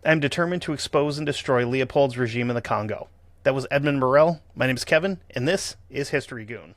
I am determined to expose and destroy Leopold's regime in the Congo. That was Edmund Morel. My name is Kevin, and this is History Goon.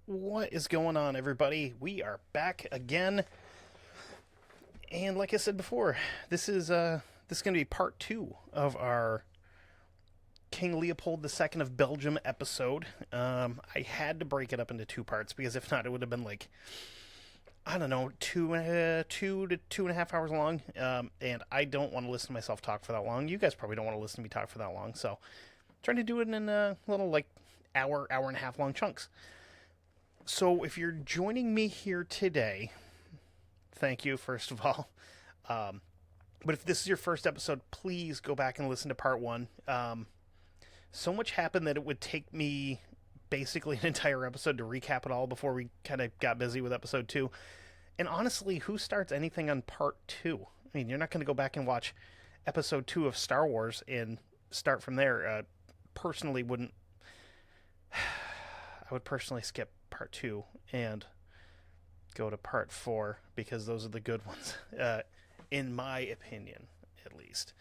What is going on, everybody? We are back again, and like I said before, this is going to be part 2 of our King Leopold II of Belgium episode. I had to break it up into 2 parts because if not, it would have been like, I don't know, 2 to 2.5 hours long. And I don't want to listen to myself talk for that long. You guys probably don't want to listen to me talk for that long, so I'm trying to do it in little like hour and a half long chunks. So if you're joining me here today, thank you, first of all. But if this is your first episode, please go back and listen to part 1. So much happened that it would take me basically an entire episode to recap it all before we kind of got busy with episode 2. And honestly, who starts anything on part 2? I mean, you're not going to go back and watch episode 2 of Star Wars and start from there. Personally, wouldn't... I would personally skip part 2 and go to part 4 because those are the good ones, in my opinion, at least.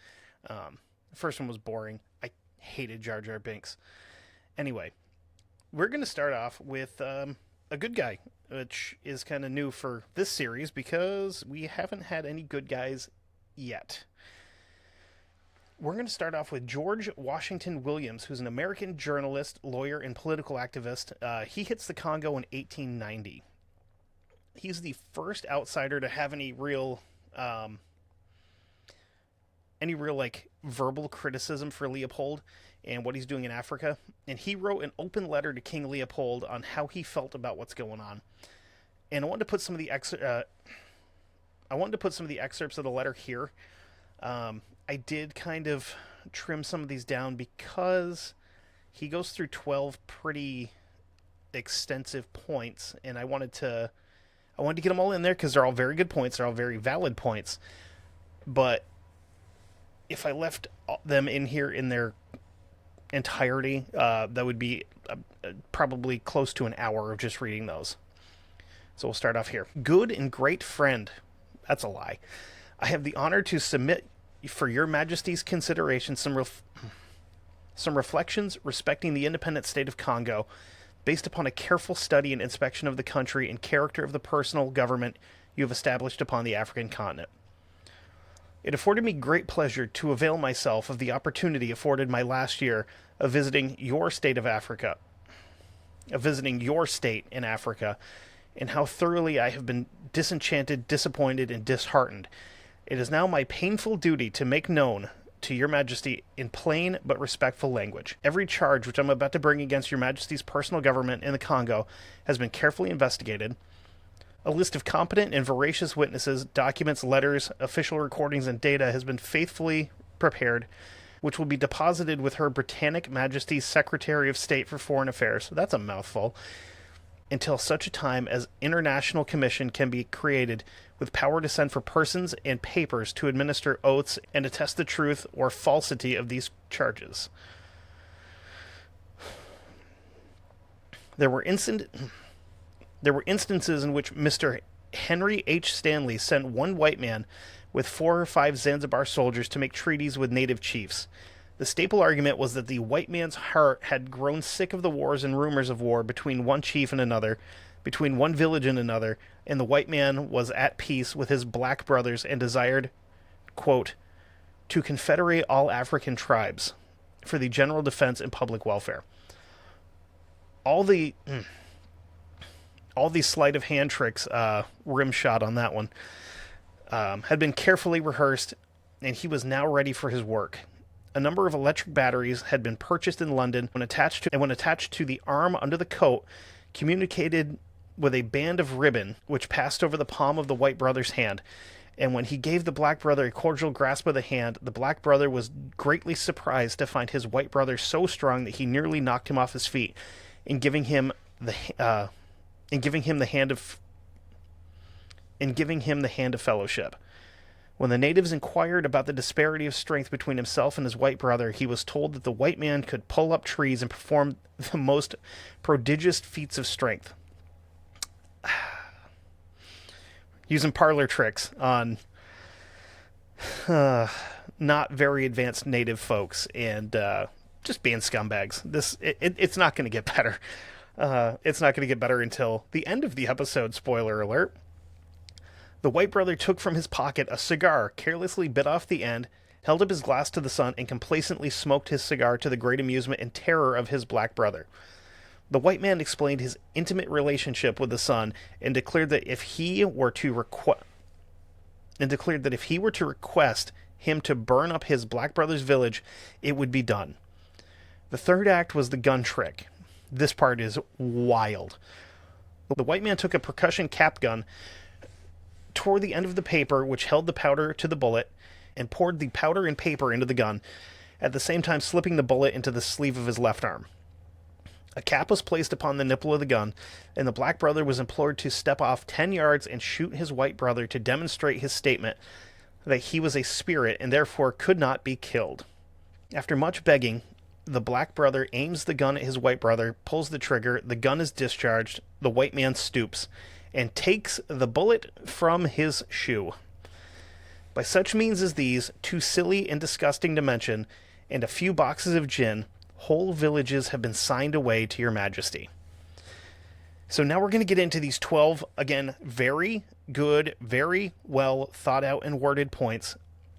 The first one was boring. I hated Jar Jar Binks. Anyway, we're going to start off with a good guy, which is kind of new for this series because we haven't had any good guys yet. We're going to start off with George Washington Williams, who's an American journalist, lawyer, and political activist. He hits the Congo in 1890. He's the first outsider to have any real like verbal criticism for Leopold and what he's doing in Africa. And he wrote an open letter to King Leopold on how he felt about what's going on. And I wanted to put some of the excerpts of the letter here. I did kind of trim some of these down because he goes through 12 pretty extensive points, and I wanted to get them all in there because they're all very good points. They're all very valid points. But if I left them in here in their entirety, that would be probably close to an hour of just reading those. So we'll start off here. Good and great friend. That's a lie. I have the honor to submit for your Majesty's consideration some reflections respecting the independent state of Congo, based upon a careful study and inspection of the country and character of the personal government you have established upon the African continent. It afforded me great pleasure to avail myself of the opportunity afforded my last year of visiting your state in Africa, and how thoroughly I have been disenchanted, disappointed, and disheartened. It is now my painful duty to make known to your Majesty in plain but respectful language every charge which I'm about to bring against your Majesty's personal government in the Congo has been carefully investigated. A list of competent and veracious witnesses, documents, letters, official recordings, and data has been faithfully prepared, which will be deposited with Her Britannic Majesty's Secretary of State for Foreign Affairs. That's a mouthful. Until such a time as international commission can be created with power to send for persons and papers to administer oaths and attest the truth or falsity of these charges. There were instances in which Mr. Henry H. Stanley sent one white man with 4 or 5 Zanzibar soldiers to make treaties with native chiefs. The staple argument was that the white man's heart had grown sick of the wars and rumors of war between one chief and another, between one village and another, and the white man was at peace with his black brothers and desired, quote, to confederate all African tribes for the general defense and public welfare. All the sleight of hand tricks, rim shot on that one, had been carefully rehearsed, and he was now ready for his work. A number of electric batteries had been purchased in London when attached to the arm under the coat, communicated with a band of ribbon which passed over the palm of the white brother's hand, And when he gave the black brother a cordial grasp of the hand, the black brother was greatly surprised to find his white brother so strong that he nearly knocked him off his feet, in giving him the hand of fellowship. When the natives inquired about the disparity of strength between himself and his white brother, he was told that the white man could pull up trees and perform the most prodigious feats of strength. Using parlor tricks on not very advanced native folks and just being scumbags. It's not going to get better. It's not going to get better until the end of the episode, spoiler alert. The white brother took from his pocket a cigar, carelessly bit off the end, held up his glass to the sun, and complacently smoked his cigar to the great amusement and terror of his black brother. The white man explained his intimate relationship with the son and declared that if he were to request him to burn up his black brother's village, it would be done. The third act was the gun trick. This part is wild. The white man took a percussion cap gun, tore the end of the paper which held the powder to the bullet, and poured the powder and paper into the gun, at the same time slipping the bullet into the sleeve of his left arm. A cap was placed upon the nipple of the gun, and the black brother was implored to step off 10 yards and shoot his white brother to demonstrate his statement that he was a spirit and therefore could not be killed. After much begging, the black brother aims the gun at his white brother, pulls the trigger, the gun is discharged, the white man stoops, and takes the bullet from his shoe. By such means as these, too silly and disgusting to mention, and a few boxes of gin, whole villages have been signed away to your majesty. So now we're going to get into these 12, again, very good, very well thought out and worded points.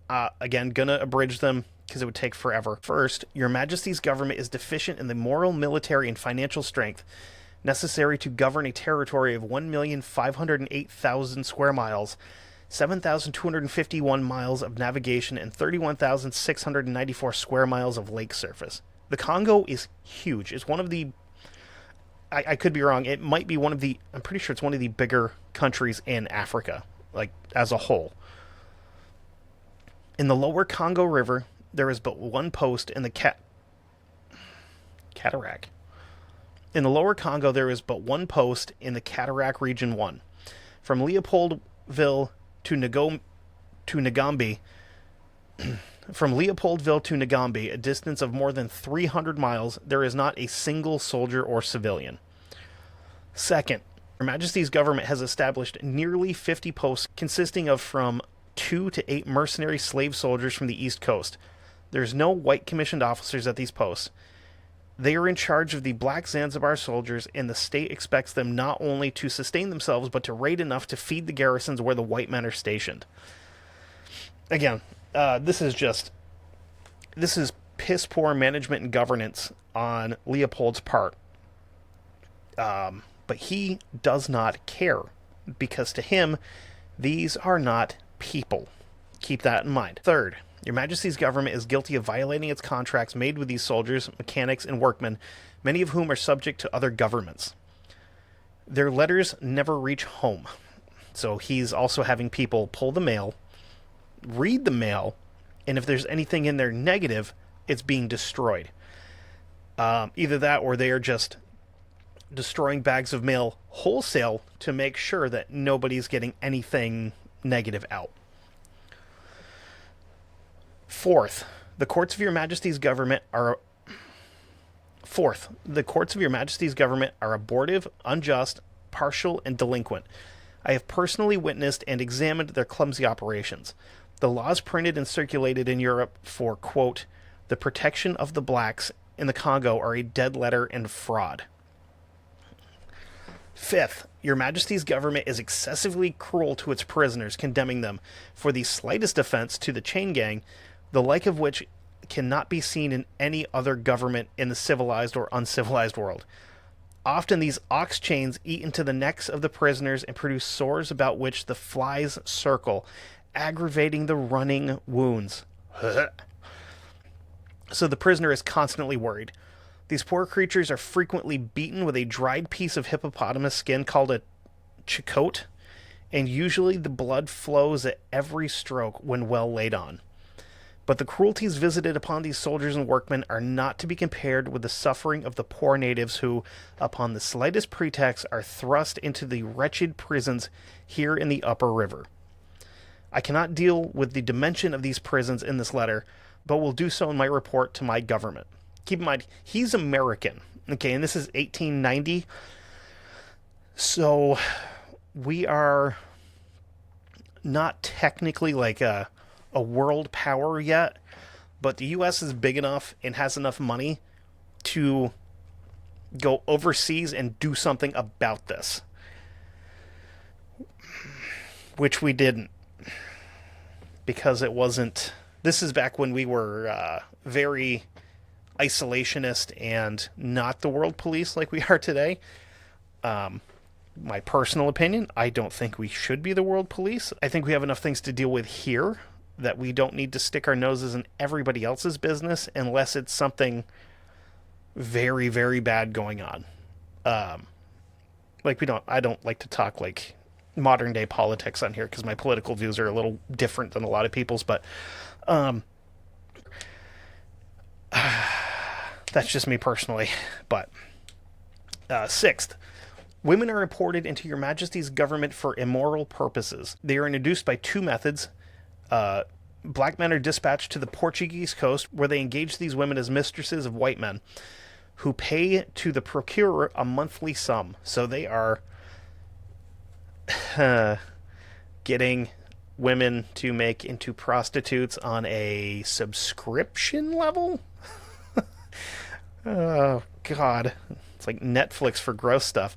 Again, going to abridge them because it would take forever. First, your majesty's government is deficient in the moral, military, and financial strength necessary to govern a territory of 1,508,000 square miles, 7,251 miles of navigation, and 31,694 square miles of lake surface. The Congo is huge. It's one of the, I could be wrong, it might be one of the, I'm pretty sure it's one of the bigger countries in Africa, like, as a whole. In the lower Congo River, there is but one post in the Cataract. In the lower Congo, there is but one post in the Cataract Region 1. From Leopoldville to Ngambi, from Leopoldville to Ngambi, a distance of more than 300 miles, there is not a single soldier or civilian. Second, Her Majesty's government has established nearly 50 posts consisting of from 2 to 8 mercenary slave soldiers from the East Coast. There's no white commissioned officers at these posts. They are in charge of the black Zanzibar soldiers, and the state expects them not only to sustain themselves, but to raid enough to feed the garrisons where the white men are stationed. Again, this is piss poor management and governance on Leopold's part. But he does not care, because to him, these are not people. Keep that in mind. Third, Your Majesty's government is guilty of violating its contracts made with these soldiers, mechanics, and workmen, many of whom are subject to other governments. Their letters never reach home. So he's also having people pull the mail, read the mail, and if there's anything in there negative, it's being destroyed. Either that or they are just destroying bags of mail wholesale to make sure that nobody's getting anything negative out. Fourth, the courts of Your Majesty's government are abortive, unjust, partial, and delinquent. I have personally witnessed and examined their clumsy operations. The laws printed and circulated in Europe for, quote, the protection of the blacks in the Congo are a dead letter and fraud. Fifth, Your Majesty's government is excessively cruel to its prisoners, condemning them for the slightest offense to the chain gang, the like of which cannot be seen in any other government in the civilized or uncivilized world. Often these ox chains eat into the necks of the prisoners and produce sores about which the flies circle, aggravating the running wounds. So the prisoner is constantly worried. These poor creatures are frequently beaten with a dried piece of hippopotamus skin called a chicote, and usually the blood flows at every stroke when well laid on. But the cruelties visited upon these soldiers and workmen are not to be compared with the suffering of the poor natives who, upon the slightest pretext, are thrust into the wretched prisons here in the upper river. I cannot deal with the dimension of these prisons in this letter, but will do so in my report to my government. Keep in mind, he's American, okay, and this is 1890, so we are not technically like a world power yet, but the U.S. is big enough and has enough money to go overseas and do something about this, which we didn't, because it wasn't. This is back when we were very isolationist and not the world police like we are today. My personal opinion, I don't think we should be the world police. I think we have enough things to deal with here that we don't need to stick our noses in everybody else's business unless it's something very, very bad going on. I don't like to talk like modern day politics on here because my political views are a little different than a lot of people's, but that's just me personally. But sixth, women are imported into Your Majesty's government for immoral purposes. They are introduced by two methods. Black men are dispatched to the Portuguese coast, where they engage these women as mistresses of white men, who pay to the procurer a monthly sum. So they are getting women to make into prostitutes on a subscription level? Oh, God. It's like Netflix for gross stuff.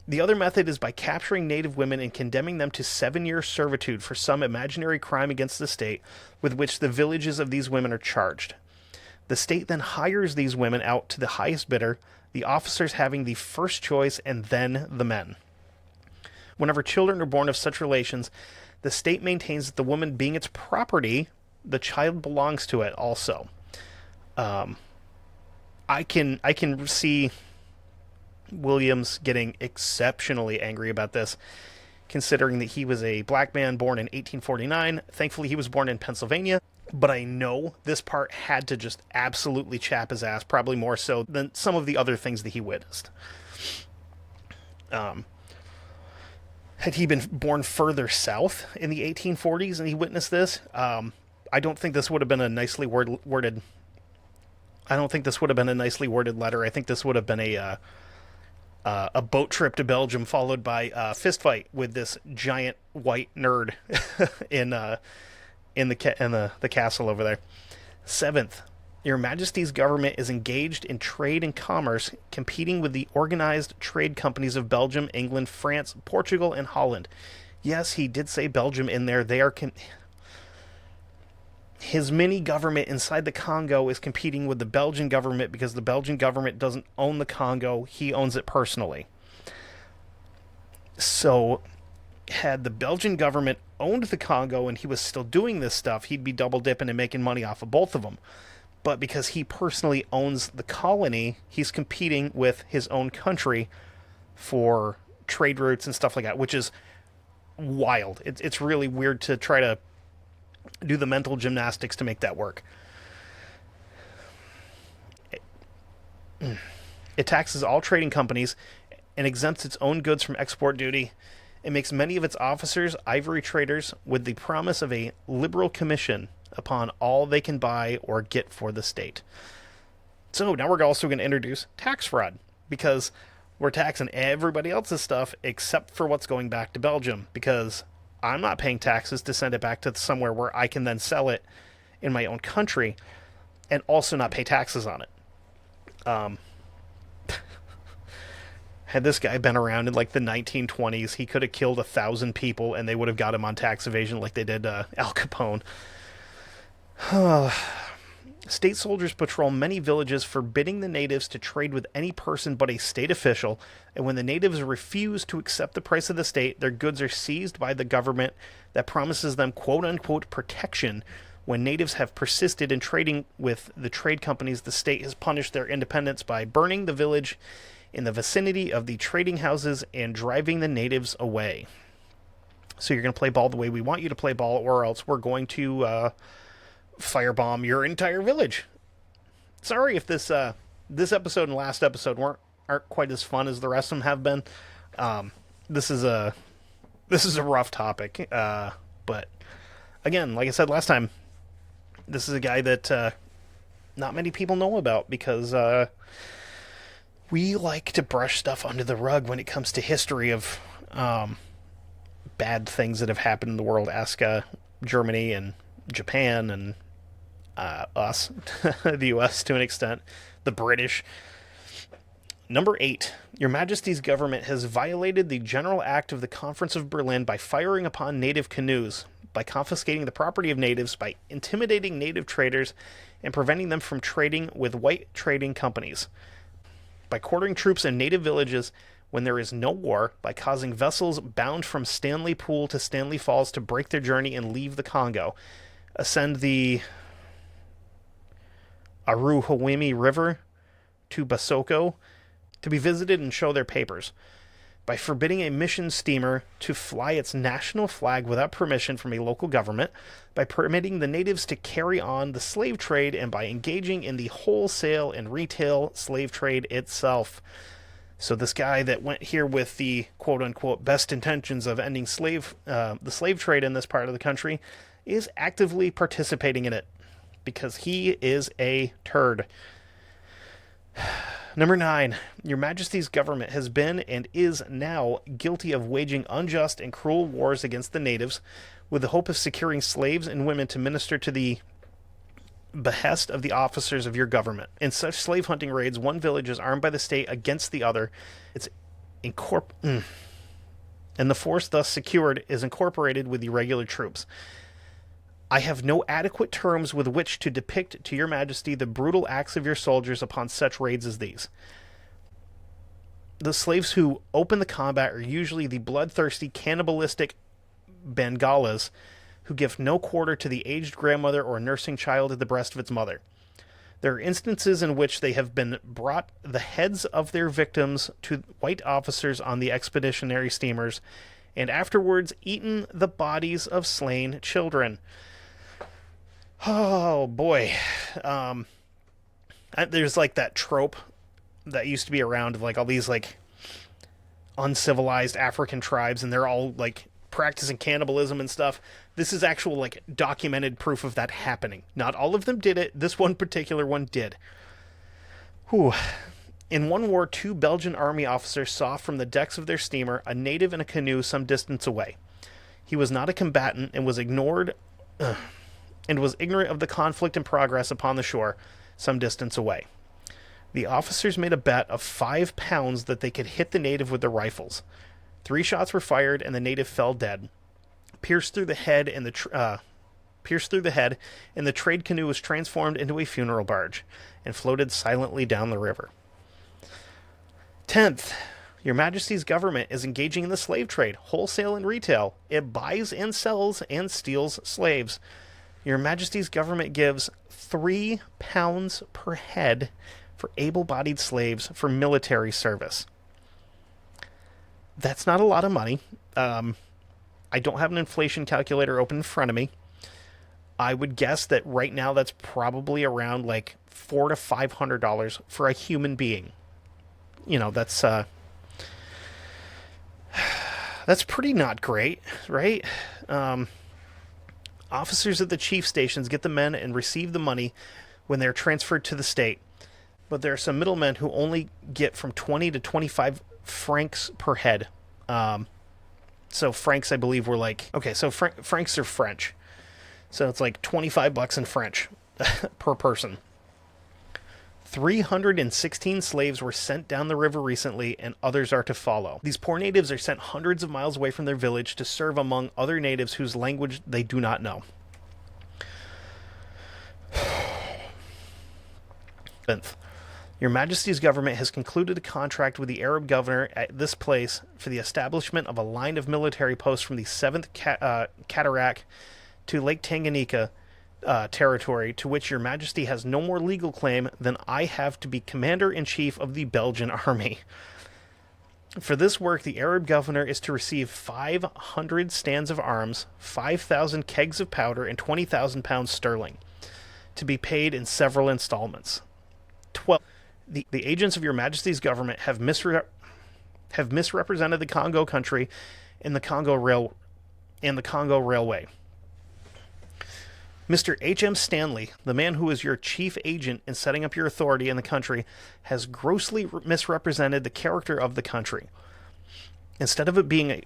The other method is by capturing native women and condemning them to 7-year servitude for some imaginary crime against the state with which the villages of these women are charged. The state then hires these women out to the highest bidder, the officers having the first choice and then the men. Whenever children are born of such relations, the state maintains that the woman being its property, the child belongs to it also. I can see Williams getting exceptionally angry about this, considering that he was a black man born in 1849. Thankfully, he was born in Pennsylvania, but I know this part had to just absolutely chap his ass, probably more so than some of the other things that he witnessed. Had he been born further south in the 1840s and he witnessed this, I don't think this would have been a nicely worded. I don't think this would have been a nicely worded letter. I think this would have been a boat trip to Belgium followed by a fist fight with this giant white nerd in the castle over there. Seventh, Your Majesty's government is engaged in trade and commerce, competing with the organized trade companies of Belgium, England, France, Portugal, and Holland. Yes, he did say Belgium in there. They are his mini government inside the Congo is competing with the Belgian government because the Belgian government doesn't own the Congo. He owns it personally. So, had the Belgian government owned the Congo and he was still doing this stuff, he'd be double dipping and making money off of both of them. But because he personally owns the colony, he's competing with his own country for trade routes and stuff like that, which is wild. It's really weird to try to do the mental gymnastics to make that work. It taxes all trading companies and exempts its own goods from export duty. It makes many of its officers ivory traders with the promise of a liberal commission upon all they can buy or get for the state. So now we're also going to introduce tax fraud, because we're taxing everybody else's stuff except for what's going back to Belgium, because I'm not paying taxes to send it back to somewhere where I can then sell it in my own country and also not pay taxes on it. Had this guy been around in like the 1920s, he could have killed 1,000 people and they would have got him on tax evasion like they did Al Capone. State soldiers patrol many villages, forbidding the natives to trade with any person but a state official, and when the natives refuse to accept the price of the state, their goods are seized by the government that promises them quote-unquote protection. When natives have persisted in trading with the trade companies, the state has punished their independence by burning the village in the vicinity of the trading houses and driving the natives away. So you're going to play ball the way we want you to play ball, or else we're going to firebomb your entire village. Sorry if this episode and last episode aren't quite as fun as the rest of them have been. This is a rough topic, but again, like I said last time, this is a guy that not many people know about because we like to brush stuff under the rug when it comes to history of bad things that have happened in the world. Ask Germany and Japan and us, the US to an extent, the British. Number 8, Your Majesty's government has violated the General Act of the Conference of Berlin by firing upon native canoes, by confiscating the property of natives, by intimidating native traders, and preventing them from trading with white trading companies, by quartering troops in native villages when there is no war, by causing vessels bound from Stanley Pool to Stanley Falls to break their journey and leave the Congo, ascend the Aruhawimi River to Basoko to be visited and show their papers, by forbidding a mission steamer to fly its national flag without permission from a local government, by permitting the natives to carry on the slave trade, and by engaging in the wholesale and retail slave trade itself. So this guy that went here with the quote-unquote best intentions of ending the slave trade in this part of the country is actively participating in it because he is a turd. Number 9, Your Majesty's government has been and is now guilty of waging unjust and cruel wars against the natives with the hope of securing slaves and women to minister to the behest of the officers of your government. In such slave hunting raids, one village is armed by the state against the other. And the force thus secured is incorporated with the regular troops. I have no adequate terms with which to depict to your majesty the brutal acts of your soldiers upon such raids as these. The slaves who open the combat are usually the bloodthirsty, cannibalistic Bengalas who give no quarter to the aged grandmother or nursing child at the breast of its mother. There are instances in which they have been brought the heads of their victims to white officers on the expeditionary steamers, and afterwards eaten the bodies of slain children. Oh, boy. There's, like, that trope that used to be around of, like, all these, like, uncivilized African tribes, and they're all, like, practicing cannibalism and stuff. This is actual, like, documented proof of that happening. Not all of them did it. This one particular one did. Whew. In one war, 2 Belgian army officers saw from the decks of their steamer a native in a canoe some distance away. He was not a combatant and was ignorant of the conflict in progress upon the shore some distance away. The officers made a bet of £5 that they could hit the native with their rifles. 3 shots were fired, and the native fell dead, pierced through the head, and the trade canoe was transformed into a funeral barge and floated silently down the river. 10th, Your Majesty's government is engaging in the slave trade, wholesale and retail. It buys and sells and steals slaves. Your Majesty's government gives £3 per head for able-bodied slaves for military service. That's not a lot of money. I don't have an inflation calculator open in front of me. I would guess that right now that's probably around like $400 to $500 for a human being. You know, that's pretty not great, right? Officers at the chief stations get the men and receive the money when they're transferred to the state. But there are some middlemen who only get from 20 to 25 francs per head. So francs, I believe, were like... Okay, so francs are French. So it's like $25 in French per person. 316 slaves were sent down the river recently, and others are to follow. These poor natives are sent hundreds of miles away from their village to serve among other natives whose language they do not know. 7th, Your Majesty's government has concluded a contract with the Arab governor at this place for the establishment of a line of military posts from the 7th Cataract to Lake Tanganyika territory, to which Your Majesty has no more legal claim than I have to be Commander-in-Chief of the Belgian Army. For this work, the Arab governor is to receive 500 stands of arms, 5,000 kegs of powder, and 20,000 pounds sterling, to be paid in several installments. 12. The agents of your Majesty's government have misrepresented the Congo country and the Congo Railway. Mr. H.M. Stanley, the man who is your chief agent in setting up your authority in the country, has grossly misrepresented the character of the country. Instead of it being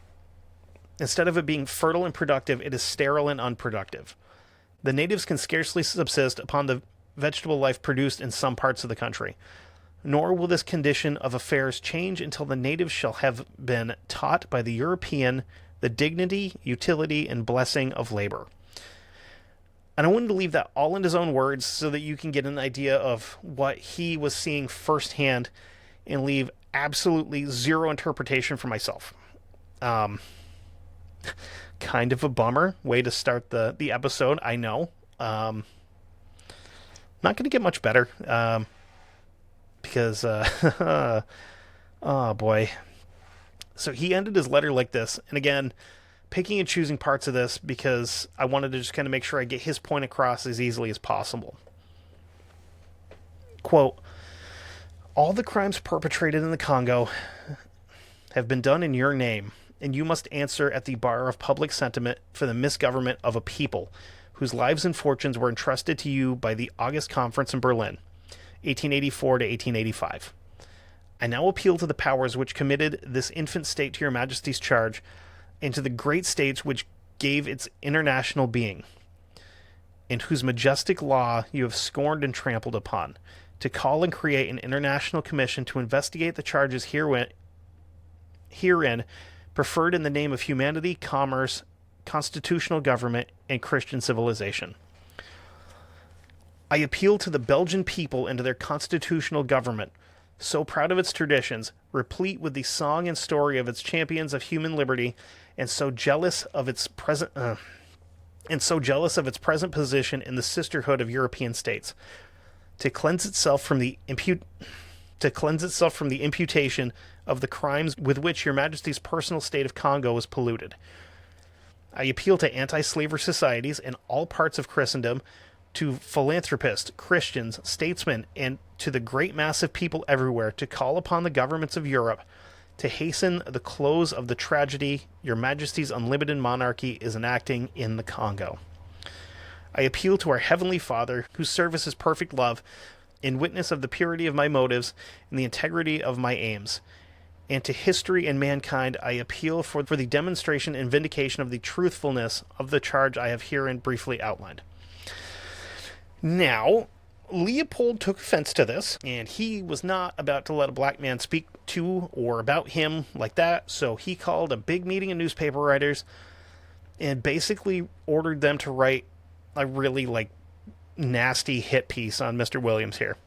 fertile and productive, it is sterile and unproductive. The natives can scarcely subsist upon the vegetable life produced in some parts of the country. Nor will this condition of affairs change until the natives shall have been taught by the European the dignity, utility, and blessing of labor. And I wanted to leave that all in his own words so that you can get an idea of what he was seeing firsthand and leave absolutely zero interpretation for myself. Kind of a bummer way to start the episode, I know. Not going to get much better because, oh boy. So he ended his letter like this, and again, picking and choosing parts of this because I wanted to just kind of make sure I get his point across as easily as possible. Quote, all the crimes perpetrated in the Congo have been done in your name, and you must answer at the bar of public sentiment for the misgovernment of a people whose lives and fortunes were entrusted to you by the August Conference in Berlin, 1884 to 1885. I now appeal to the powers which committed this infant state to your Majesty's charge, and to the great states which gave its international being, and whose majestic law you have scorned and trampled upon, to call and create an international commission to investigate the charges herein preferred in the name of humanity, commerce, constitutional government, and Christian civilization. I appeal to the Belgian people and to their constitutional government, so proud of its traditions, replete with the song and story of its champions of human liberty, and so jealous of its present position in the sisterhood of European states, to cleanse itself from the imputation of the crimes with which your Majesty's personal state of Congo is polluted. I appeal to anti-slavery societies in all parts of Christendom, to philanthropists, Christians, statesmen, and to the great mass of people everywhere to call upon the governments of Europe to hasten the close of the tragedy your Majesty's unlimited monarchy is enacting in the Congo. I appeal to our Heavenly Father, whose service is perfect love, in witness of the purity of my motives and the integrity of my aims. And to history and mankind I appeal for the demonstration and vindication of the truthfulness of the charge I have herein briefly outlined. Now, Leopold took offense to this, and he was not about to let a black man speak to or about him like that, so he called a big meeting of newspaper writers and basically ordered them to write a really, nasty hit piece on Mr. Williams here.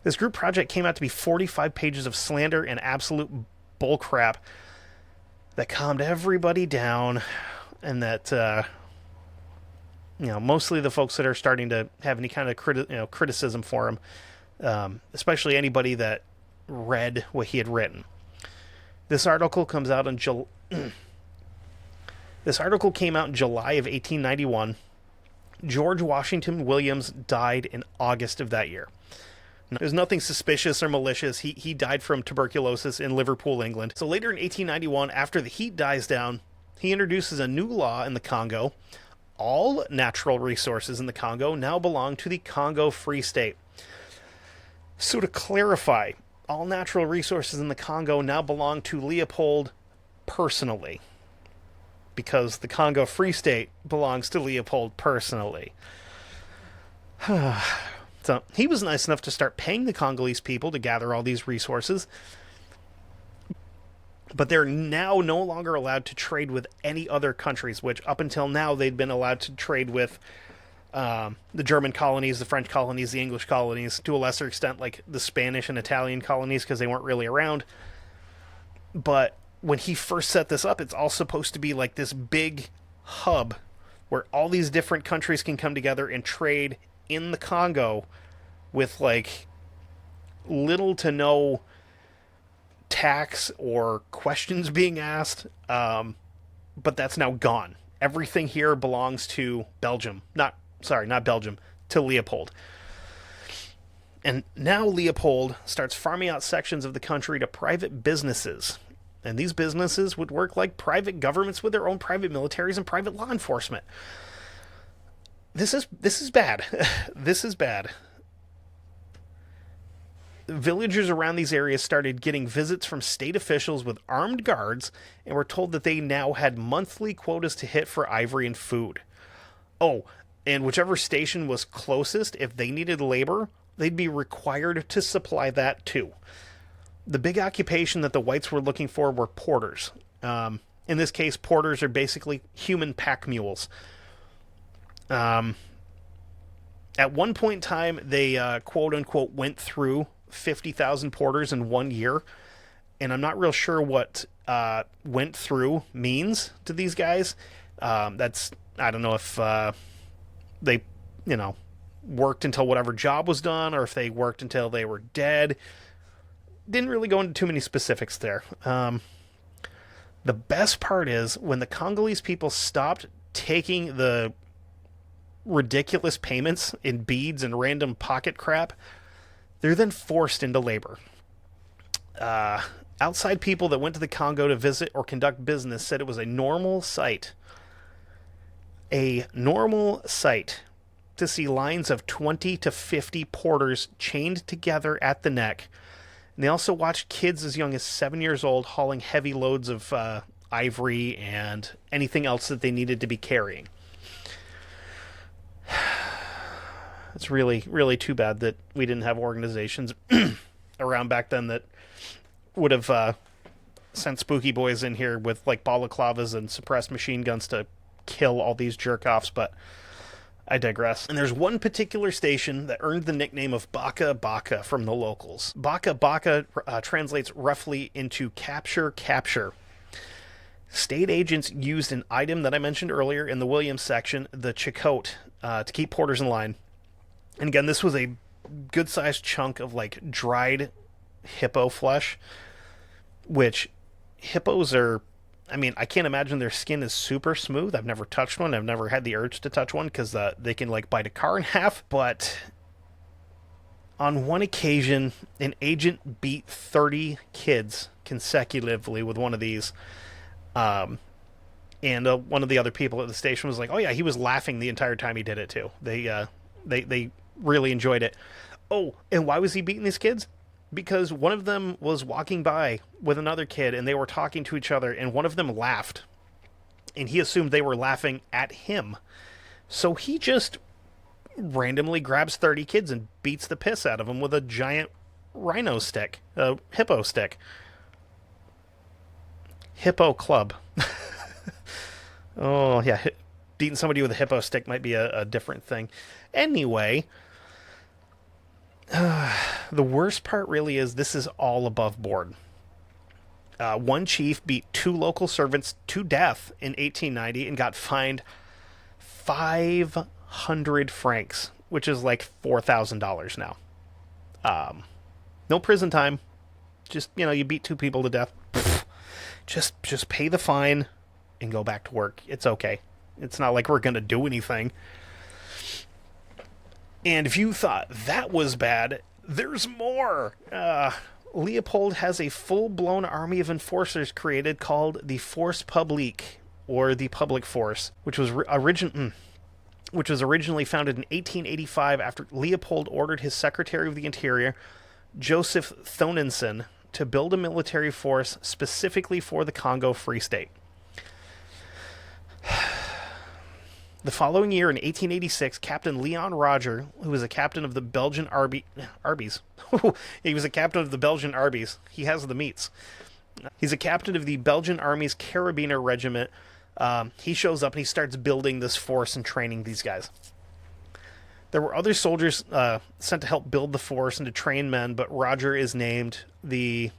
This group project came out to be 45 pages of slander and absolute bullcrap that calmed everybody down, and that, mostly the folks that are starting to have any kind of criticism for him, especially anybody that read what he had written. This article comes out in This article came out in July of 1891. George Washington Williams died in August of that year. There's nothing suspicious or malicious. He died from tuberculosis in Liverpool, England. So later in 1891, after the heat dies down, he introduces a new law in the Congo. All natural resources in the Congo now belong to the Congo Free State. So to clarify, all natural resources in the Congo now belong to Leopold personally, because the Congo Free State belongs to Leopold personally. So he was nice enough to start paying the Congolese people to gather all these resources, but they're now no longer allowed to trade with any other countries, which up until now they'd been allowed to trade with the German colonies, the French colonies, the English colonies, to a lesser extent like the Spanish and Italian colonies because they weren't really around. But when he first set this up, it's all supposed to be like this big hub where all these different countries can come together and trade in the Congo with little to no tax or questions being asked, but that's now gone. Everything here belongs to Belgium. Not Belgium, to Leopold. And now Leopold starts farming out sections of the country to private businesses. And these businesses would work like private governments with their own private militaries and private law enforcement. This is bad. This is bad. Villagers around these areas started getting visits from state officials with armed guards and were told that they now had monthly quotas to hit for ivory and food. Oh, and whichever station was closest, if they needed labor, they'd be required to supply that too. The big occupation that the whites were looking for were porters. In this case, porters are basically human pack mules. At one point in time, they quote-unquote went through 50,000 porters in 1 year, and I'm not real sure what went through means to these guys. I don't know if they, worked until whatever job was done, or if they worked until they were dead. Didn't really go into too many specifics there. The best part is when the Congolese people stopped taking the ridiculous payments in beads and random pocket crap, they're then forced into labor. Outside people that went to the Congo to visit or conduct business said it was a normal sight. A normal sight to see lines of 20 to 50 porters chained together at the neck. And they also watched kids as young as 7 years old hauling heavy loads of ivory and anything else that they needed to be carrying. It's really, really too bad that we didn't have organizations around back then that would have sent spooky boys in here with like balaclavas and suppressed machine guns to kill all these jerk-offs, but I digress. And there's one particular station that earned the nickname of Baka Baka from the locals. Baka Baka translates roughly into capture, capture. State agents used an item that I mentioned earlier in the Williams section, the chicote, to keep porters in line. And again, this was a good-sized chunk of like dried hippo flesh, which hippos are... I mean, I can't imagine their skin is super smooth. I've never touched one. I've never had the urge to touch one because they can like bite a car in half. But on one occasion, an agent beat 30 kids consecutively with one of these. And one of the other people at the station was like, "Oh yeah, he was laughing the entire time he did it too." They really enjoyed it. Oh, and why was he beating these kids? Because one of them was walking by with another kid and they were talking to each other and one of them laughed. And he assumed they were laughing at him. So he just randomly grabs 30 kids and beats the piss out of them with a giant rhino stick. A hippo stick. Hippo club. Oh, yeah. Beating somebody with a hippo stick might be a different thing. Anyway... the worst part really is this is all above board. One chief beat 2 local servants to death in 1890 and got fined 500 francs, which is like $4,000 now. No prison time. Just, you beat 2 people to death. Just pay the fine and go back to work. It's okay. It's not like we're going to do anything. And if you thought that was bad, there's more. Leopold has a full-blown army of enforcers created called the Force Publique, or the Public Force, which was originally founded in 1885 after Leopold ordered his Secretary of the Interior, Joseph Thonenson, to build a military force specifically for the Congo Free State. The following year, in 1886, Captain Leon Roger, who was a captain of the Belgian Arbies. He was a captain of the Belgian Arbies. He has the meats. He's a captain of the Belgian Army's Carabiner Regiment. He shows up and he starts building this force and training these guys. There were other soldiers sent to help build the force and to train men, but Roger is named the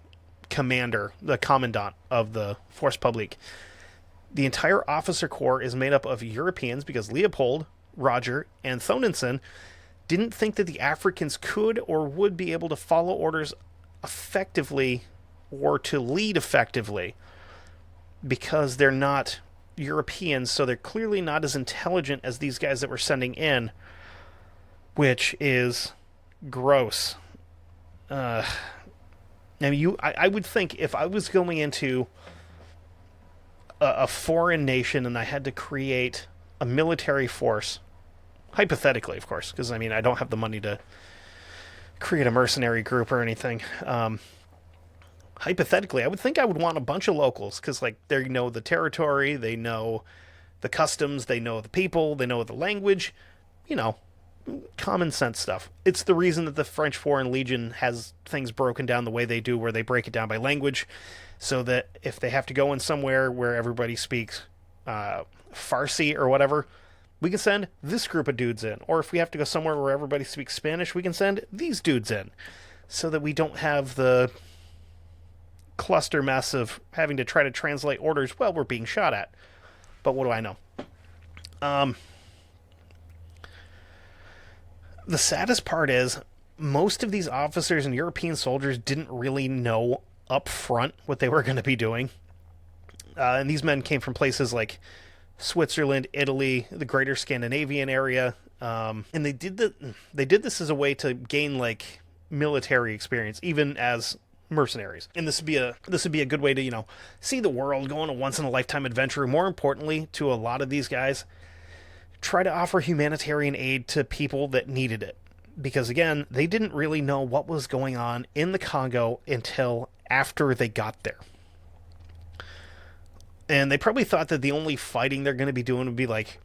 commander, the commandant of the Force Publique. The entire officer corps is made up of Europeans because Leopold, Roger, and Thonenson didn't think that the Africans could or would be able to follow orders effectively or to lead effectively because they're not Europeans, so they're clearly not as intelligent as these guys that we're sending in, which is gross. I mean, I would think if I was going into a foreign nation and I had to create a military force, hypothetically, of course, because I mean, I don't have the money to create a mercenary group or anything. Hypothetically, I would think I would want a bunch of locals because, like, they know the territory, they know the customs, they know the people, they know the language, you know, common sense stuff. It's the reason that the French Foreign Legion has things broken down the way they do, where they break it down by language, so that if they have to go in somewhere where everybody speaks Farsi or whatever, we can send this group of dudes in. Or if we have to go somewhere where everybody speaks Spanish, we can send these dudes in, so that we don't have the cluster mess of having to try to translate orders while we're being shot at. But what do I know? The saddest part is most of these officers and European soldiers didn't really know up front what they were going to be doing. And these men came from places like Switzerland, Italy, the greater Scandinavian area. And they did this as a way to gain, like, military experience, even as mercenaries. And this would be a good way to, you know, see the world, go on a once-in-a-lifetime adventure. More importantly, to a lot of these guys, try to offer humanitarian aid to people that needed it. Because, again, they didn't really know what was going on in the Congo until after they got there. And they probably thought that the only fighting they're going to be doing would be, like,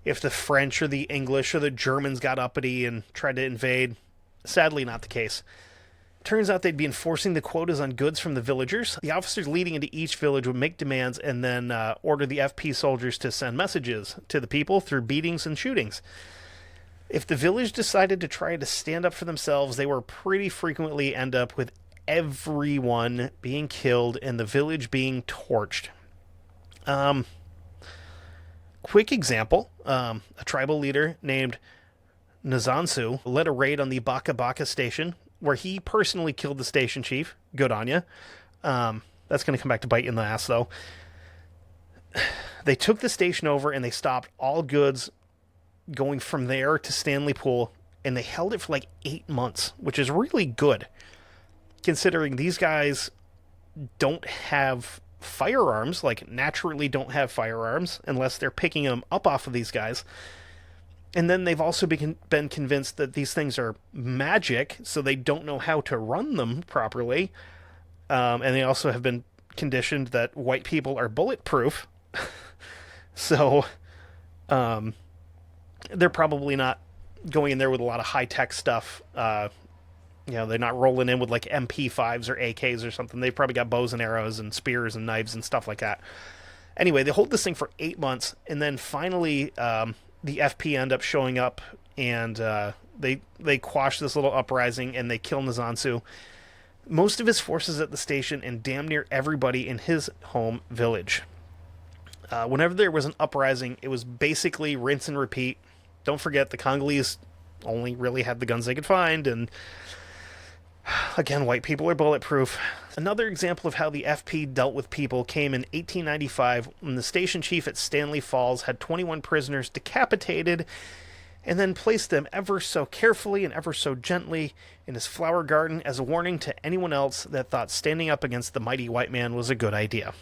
if the French or the English or the Germans got uppity and tried to invade. Sadly, not the case. Turns out they'd be enforcing the quotas on goods from the villagers. The officers leading into each village would make demands and then order the FP soldiers to send messages to the people through beatings and shootings. If the village decided to try to stand up for themselves, they were pretty frequently end up with everyone being killed and the village being torched. Quick example, a tribal leader named Nzansu led a raid on the Baka Baka station, where he personally killed the station chief. Good on ya. That's going to come back to bite you in the ass, though. They took the station over and they stopped all goods going from there to Stanley Pool, and they held it for like 8 months, which is really good, considering these guys don't have firearms, like naturally don't have firearms, unless they're picking them up off of these guys. And then they've also been convinced that these things are magic, so they don't know how to run them properly. And they also have been conditioned that white people are bulletproof. So they're probably not going in there with a lot of high-tech stuff. They're not rolling in with like MP5s or AKs or something. They've probably got bows and arrows and spears and knives and stuff like that. Anyway, they hold this thing for 8 months, and then finally the FP end up showing up, and they quash this little uprising, and they kill Nzansu. Most of his forces at the station, and damn near everybody in his home village. Whenever there was an uprising, it was basically rinse and repeat. Don't forget, the Congolese only really had the guns they could find, and again, white people are bulletproof. Another example of how the FP dealt with people came in 1895 when the station chief at Stanley Falls had 21 prisoners decapitated and then placed them ever so carefully and ever so gently in his flower garden as a warning to anyone else that thought standing up against the mighty white man was a good idea.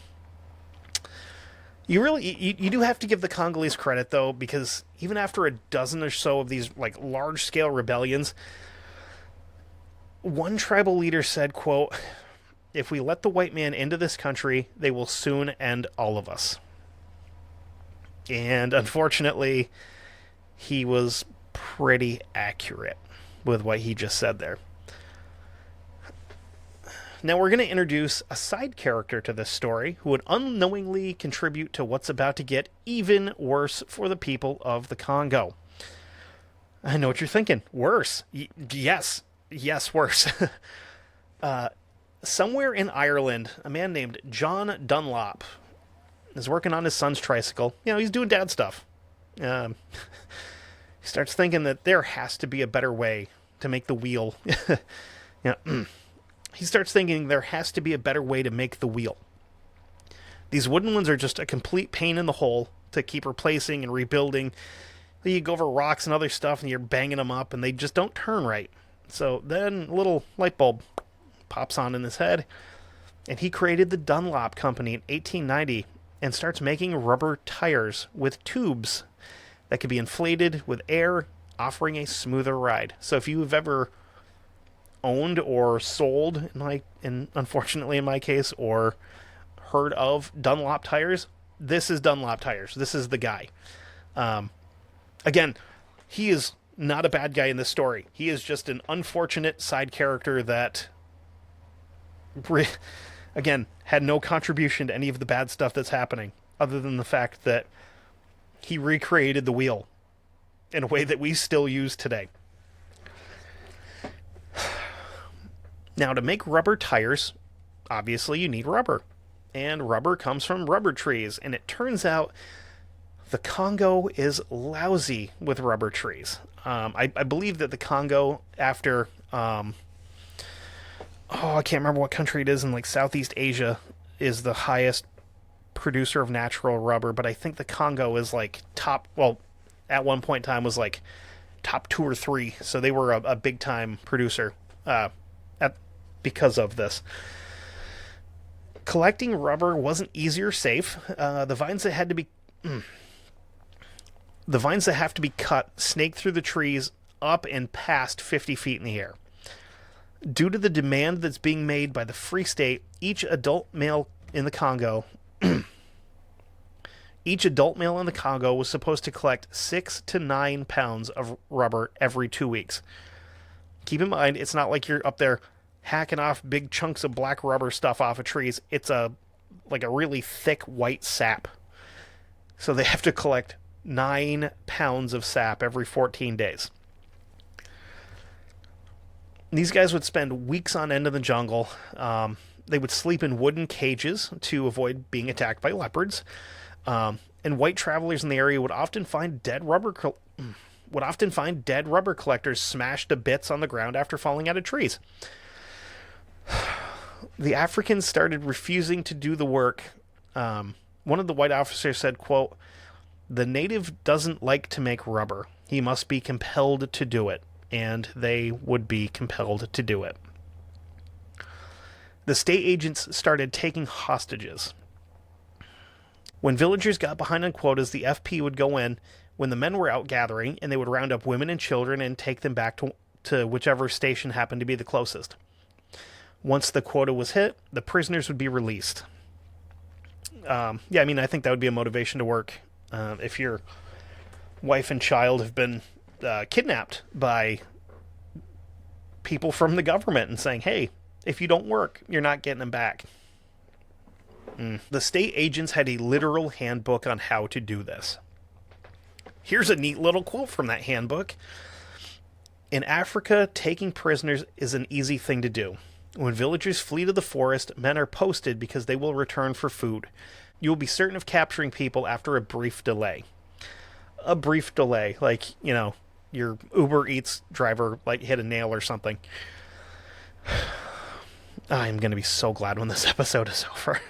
You do have to give the Congolese credit, though, because even after a dozen or so of these like large-scale rebellions, one tribal leader said, quote, "If we let the white man into this country, they will soon end all of us." And unfortunately, he was pretty accurate with what he just said there. Now we're going to introduce a side character to this story who would unknowingly contribute to what's about to get even worse for the people of the Congo. I know what you're thinking. Worse. Yes, worse. Somewhere in Ireland, a man named John Dunlop is working on his son's tricycle. He's doing dad stuff. He starts thinking that there has to be a better way to make the wheel. he starts thinking there has to be a better way to make the wheel. These wooden ones are just a complete pain in the hole to keep replacing and rebuilding. You go over rocks and other stuff and you're banging them up and they just don't turn right. So then a little light bulb pops on in his head, and he created the Dunlop Company in 1890 and starts making rubber tires with tubes that could be inflated with air, offering a smoother ride. So if you have ever owned or sold, unfortunately in my case, or heard of Dunlop tires, this is Dunlop tires. This is the guy. Again, he is not a bad guy in this story. He is just an unfortunate side character that, again, had no contribution to any of the bad stuff that's happening, other than the fact that he recreated the wheel in a way that we still use today. Now, to make rubber tires, obviously you need rubber. And rubber comes from rubber trees. And it turns out the Congo is lousy with rubber trees. I believe that the Congo, after... I can't remember what country it is in Southeast Asia, is the highest producer of natural rubber. But I think the Congo is top... Well, at one point in time was top 2 or 3. So they were a big-time producer because of this. Collecting rubber wasn't easy or safe. The vines that have to be cut snake through the trees up and past 50 feet in the air. Due to the demand that's being made by the Free State, each adult male in the Congo was supposed to collect 6 to 9 pounds of rubber every 2 weeks. Keep in mind, it's not like you're up there hacking off big chunks of black rubber stuff off of trees. It's a really thick white sap. So they have to collect 9 pounds of sap every 14 days. These guys would spend weeks on end in the jungle. They would sleep in wooden cages to avoid being attacked by leopards. And white travelers in the area would often find dead rubber collectors smashed to bits on the ground after falling out of trees. The Africans started refusing to do the work. One of the white officers said, quote, "The native doesn't like to make rubber. He must be compelled to do it." And they would be compelled to do it. The state agents started taking hostages. When villagers got behind on quotas, the FP would go in when the men were out gathering, and they would round up women and children and take them back to whichever station happened to be the closest. Once the quota was hit, the prisoners would be released. I think that would be a motivation to work. If your wife and child have been kidnapped by people from the government and saying, hey, if you don't work, you're not getting them back. The state agents had a literal handbook on how to do this. Here's a neat little quote from that handbook. "In Africa, taking prisoners is an easy thing to do. When villagers flee to the forest, men are posted because they will return for food. You will be certain of capturing people after a brief delay." A brief delay, your Uber Eats driver hit a nail or something. I'm going to be so glad when this episode is over.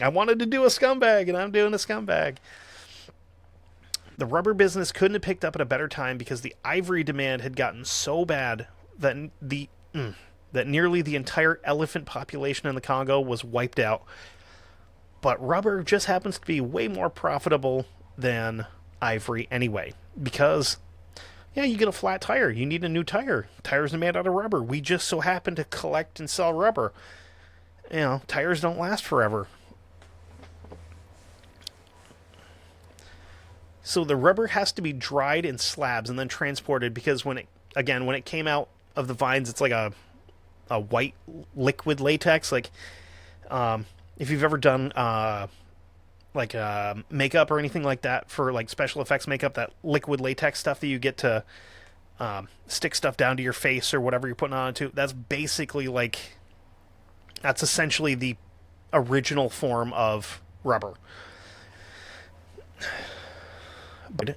I wanted to do a scumbag, and I'm doing a scumbag. The rubber business couldn't have picked up at a better time because the ivory demand had gotten so bad that nearly the entire elephant population in the Congo was wiped out. But rubber just happens to be way more profitable than ivory anyway, because you get a flat tire, you need a new tire. Tires are made out of rubber. We just so happen to collect and sell rubber. Tires don't last forever. So the rubber has to be dried in slabs and then transported, because when it came out of the vines, it's like a white liquid latex. If you've ever done makeup or anything like that for special effects makeup, that liquid latex stuff that you get to stick stuff down to your face or whatever you're putting on it to, that's basically that's essentially the original form of rubber. But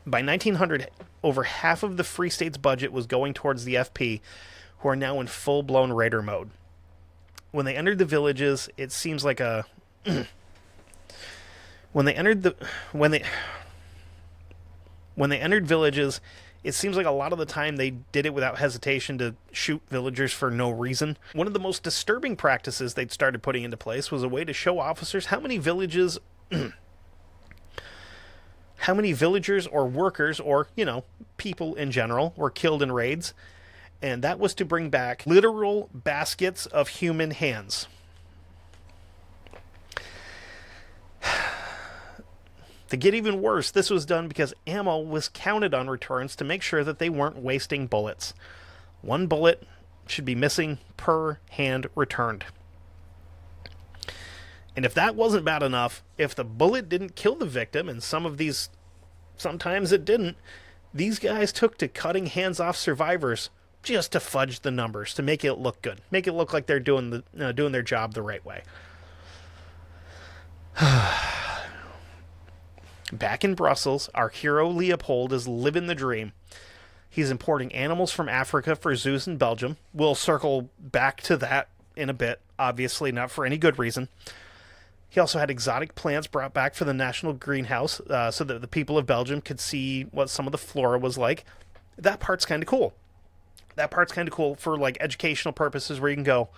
by 1900, over half of the Free State's budget was going towards the FP, who are now in full-blown raider mode. When they entered the villages, it seems like a when they entered villages, it seems like a lot of the time they did it without hesitation to shoot villagers for no reason. One of the most disturbing practices they'd started putting into place was a way to show officers how many villagers or workers or, people in general were killed in raids. And that was to bring back literal baskets of human hands. To get even worse, this was done because ammo was counted on returns to make sure that they weren't wasting bullets. 1 bullet should be missing per hand returned. And if that wasn't bad enough, if the bullet didn't kill the victim, and sometimes it didn't, these guys took to cutting hands off survivors just to fudge the numbers, to make it look good. Make it look like they're doing their job the right way. Back in Brussels, our hero Leopold is living the dream. He's importing animals from Africa for zoos in Belgium. We'll circle back to that in a bit, obviously not for any good reason. He also had exotic plants brought back for the national greenhouse so that the people of Belgium could see what some of the flora was like. That part's kind of cool. That part's kind of cool for like educational purposes where you can go,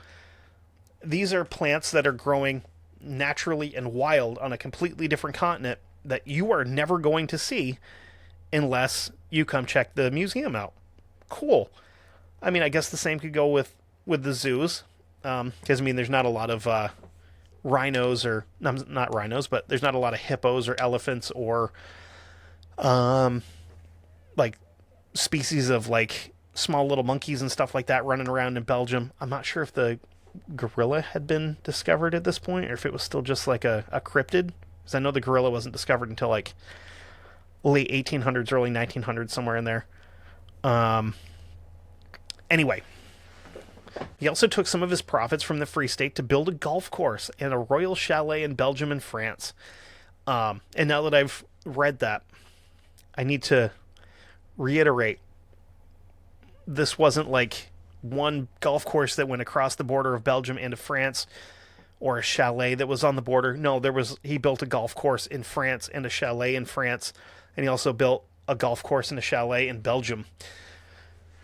these are plants that are growing naturally and wild on a completely different continent that you are never going to see unless you come check the museum out. Cool. I mean, I guess the same could go with the zoos. Because, there's not a lot of rhinos or... not rhinos, but there's not a lot of hippos or elephants or, species of, small little monkeys and stuff like that running around in Belgium. I'm not sure if the gorilla had been discovered at this point or if it was still just, a cryptid. Because I know the gorilla wasn't discovered until, late 1800s, early 1900s, somewhere in there. Anyway, he also took some of his profits from the Free State to build a golf course and a royal chalet in Belgium and France. And now that I've read that, I need to reiterate, this wasn't one golf course that went across the border of Belgium into France, or a chalet that was on the border. No, he built a golf course in France and a chalet in France, and he also built a golf course and a chalet in Belgium.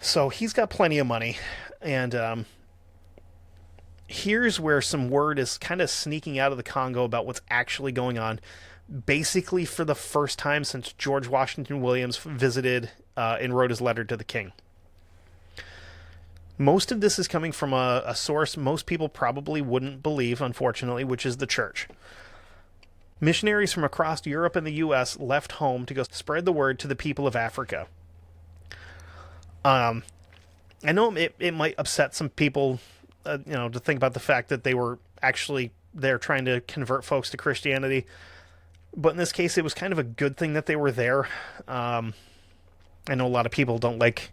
So he's got plenty of money, and here's where some word is kind of sneaking out of the Congo about what's actually going on. Basically, for the first time since George Washington Williams visited and wrote his letter to the king. Most of this is coming from a source most people probably wouldn't believe, unfortunately, which is the church. Missionaries from across Europe and the U.S. left home to go spread the word to the people of Africa. I know it might upset some people, to think about the fact that they were actually there trying to convert folks to Christianity. But in this case, it was kind of a good thing that they were there. I know a lot of people don't like...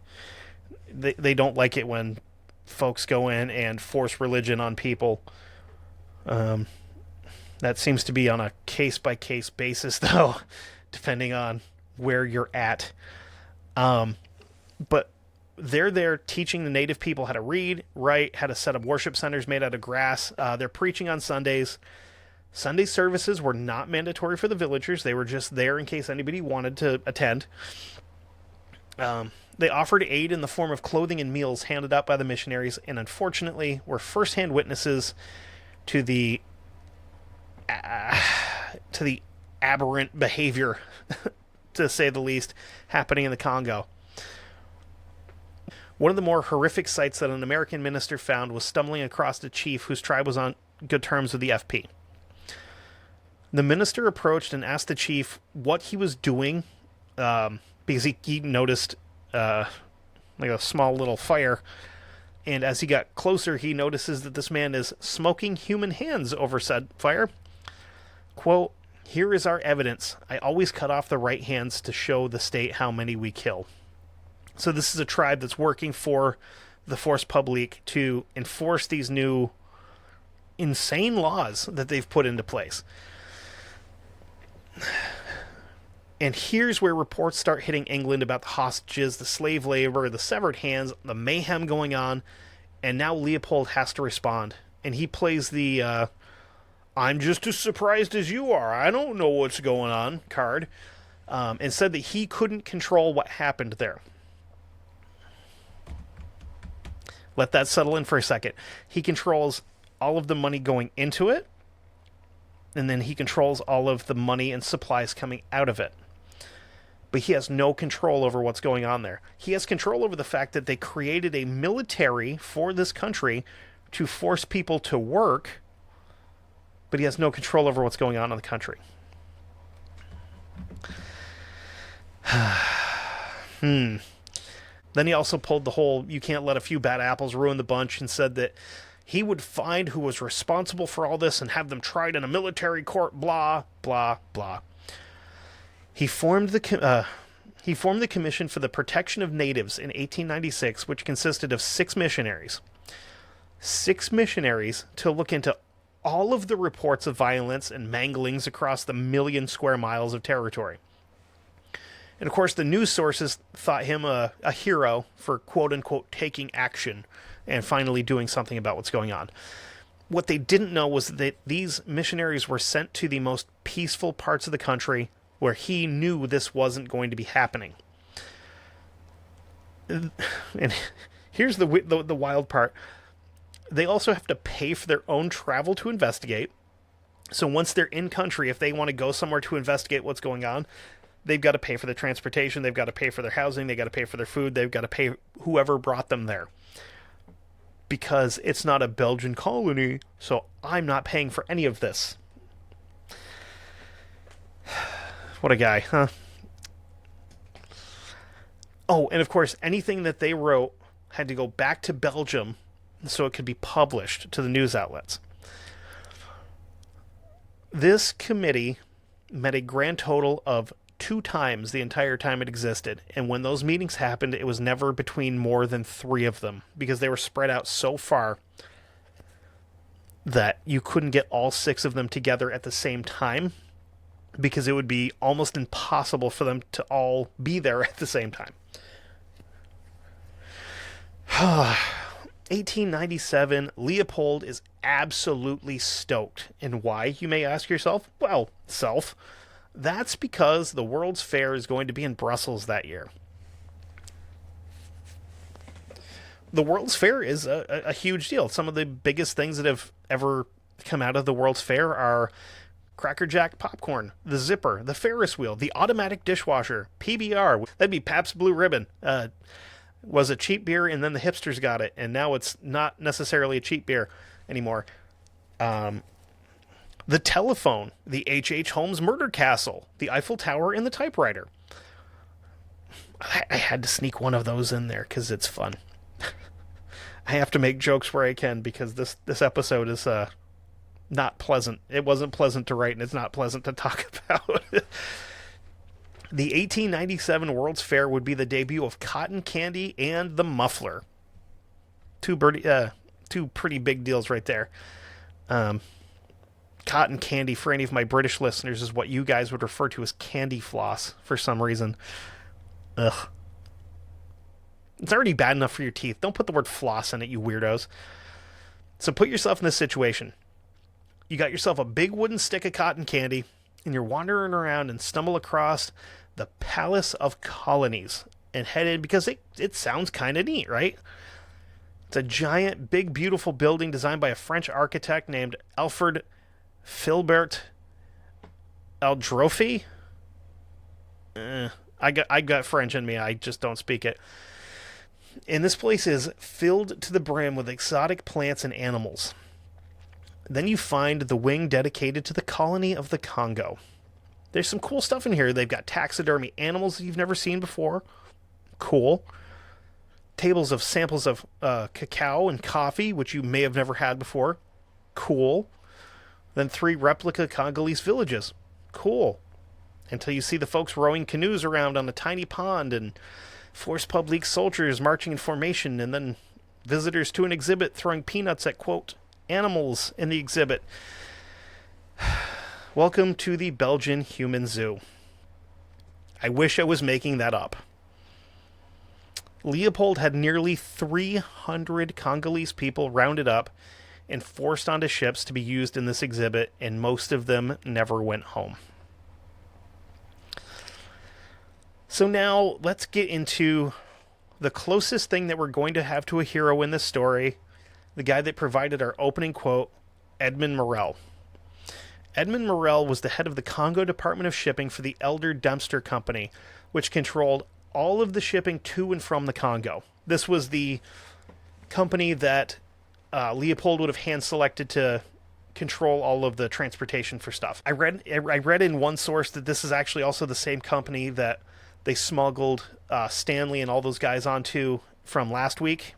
They don't like it when folks go in and force religion on people. That seems to be on a case-by-case basis, though, depending on where you're at. But they're there teaching the native people how to read, write, how to set up worship centers made out of grass. They're preaching on Sundays. Sunday services were not mandatory for the villagers. They were just there in case anybody wanted to attend. They offered aid in the form of clothing and meals handed out by the missionaries, and unfortunately were first-hand witnesses to the aberrant behavior, to say the least, happening in the Congo. One of the more horrific sights that an American minister found was stumbling across a chief whose tribe was on good terms with the FP. The minister approached and asked the chief what he was doing, because he noticed a small little fire, and as he got closer, he notices that this man is smoking human hands over said fire. Quote, "Here is our evidence. I always cut off the right hands to show the state how many we kill." So this is a tribe that's working for the Force Publique to enforce these new insane laws that they've put into place. And here's where reports start hitting England about the hostages, the slave labor, the severed hands, the mayhem going on. And now Leopold has to respond. And he plays the I'm just as surprised as you are. I don't know what's going on card. And said that he couldn't control what happened there. Let that settle in for a second. He controls all of the money going into it, and then he controls all of the money and supplies coming out of it. But he has no control over what's going on there. He has control over the fact that they created a military for this country to force people to work, but he has no control over what's going on in the country. Then he also pulled the whole you can't let a few bad apples ruin the bunch and said that he would find who was responsible for all this and have them tried in a military court, blah, blah, blah. He formed the Commission for the Protection of Natives in 1896, which consisted of 6 missionaries. 6 missionaries to look into all of the reports of violence and manglings across the million square miles of territory. And of course, the news sources thought him a hero for quote-unquote taking action and finally doing something about what's going on. What they didn't know was that these missionaries were sent to the most peaceful parts of the country where he knew this wasn't going to be happening. And here's the wild part. They also have to pay for their own travel to investigate. So once they're in country, if they want to go somewhere to investigate what's going on, they've got to pay for the transportation, they've got to pay for their housing, they've got to pay for their food, they've got to pay whoever brought them there. Because it's not a Belgian colony, so I'm not paying for any of this. What a guy, huh? Oh, and of course, anything that they wrote had to go back to Belgium so it could be published to the news outlets. This committee met a grand total of 2 times the entire time it existed, and when those meetings happened, it was never between more than 3 of them, because they were spread out so far that you couldn't get all 6 of them together at the same time, because it would be almost impossible for them to all be there at the same time. 1897, Leopold is absolutely stoked. And why, you may ask yourself? Well, that's because the World's Fair is going to be in Brussels that year. The World's Fair is a huge deal. Some of the biggest things that have ever come out of the World's Fair are Cracker Jack popcorn, the zipper, the Ferris wheel, the automatic dishwasher, PBR, that'd be Pabst Blue Ribbon, was a cheap beer and then the hipsters got it, and now it's not necessarily a cheap beer anymore. The telephone, the H.H. Holmes murder castle, the Eiffel Tower, and the typewriter. I had to sneak one of those in there because it's fun. I have to make jokes where I can because this episode is not pleasant. It wasn't pleasant to write, and it's not pleasant to talk about. The 1897 World's Fair would be the debut of cotton candy and the muffler. Two pretty big deals right there. Cotton candy, for any of my British listeners, is what you guys would refer to as candy floss for some reason. Ugh. It's already bad enough for your teeth. Don't put the word floss in it, you weirdos. So put yourself in this situation. You got yourself a big wooden stick of cotton candy, and you're wandering around and stumble across the Palace of Colonies and headed, because it sounds kind of neat, right? It's a giant, big, beautiful building designed by a French architect named Alfred Philbert Aldrofi. I got French in me. I just don't speak it. And this place is filled to the brim with exotic plants and animals. Then you find the wing dedicated to the colony of the Congo. There's some cool stuff in here. They've got taxidermy animals that you've never seen before. Cool. Tables of samples of cacao and coffee, which you may have never had before. Cool. Then 3 replica Congolese villages. Cool. Until you see the folks rowing canoes around on a tiny pond, and Force Publique soldiers marching in formation, and then visitors to an exhibit throwing peanuts at, quote, animals in the exhibit. Welcome to the Belgian Human Zoo. I wish I was making that up. Leopold had nearly 300 Congolese people rounded up and forced onto ships to be used in this exhibit, and most of them never went home. So now let's get into the closest thing that we're going to have to a hero in this story, the guy that provided our opening quote, Edmund Morel. Edmund Morel was the head of the Congo Department of Shipping for the Elder Dempster Company, which controlled all of the shipping to and from the Congo. This was the company that Leopold would have hand-selected to control all of the transportation for stuff. I read in one source that this is actually also the same company that they smuggled Stanley and all those guys onto from last week,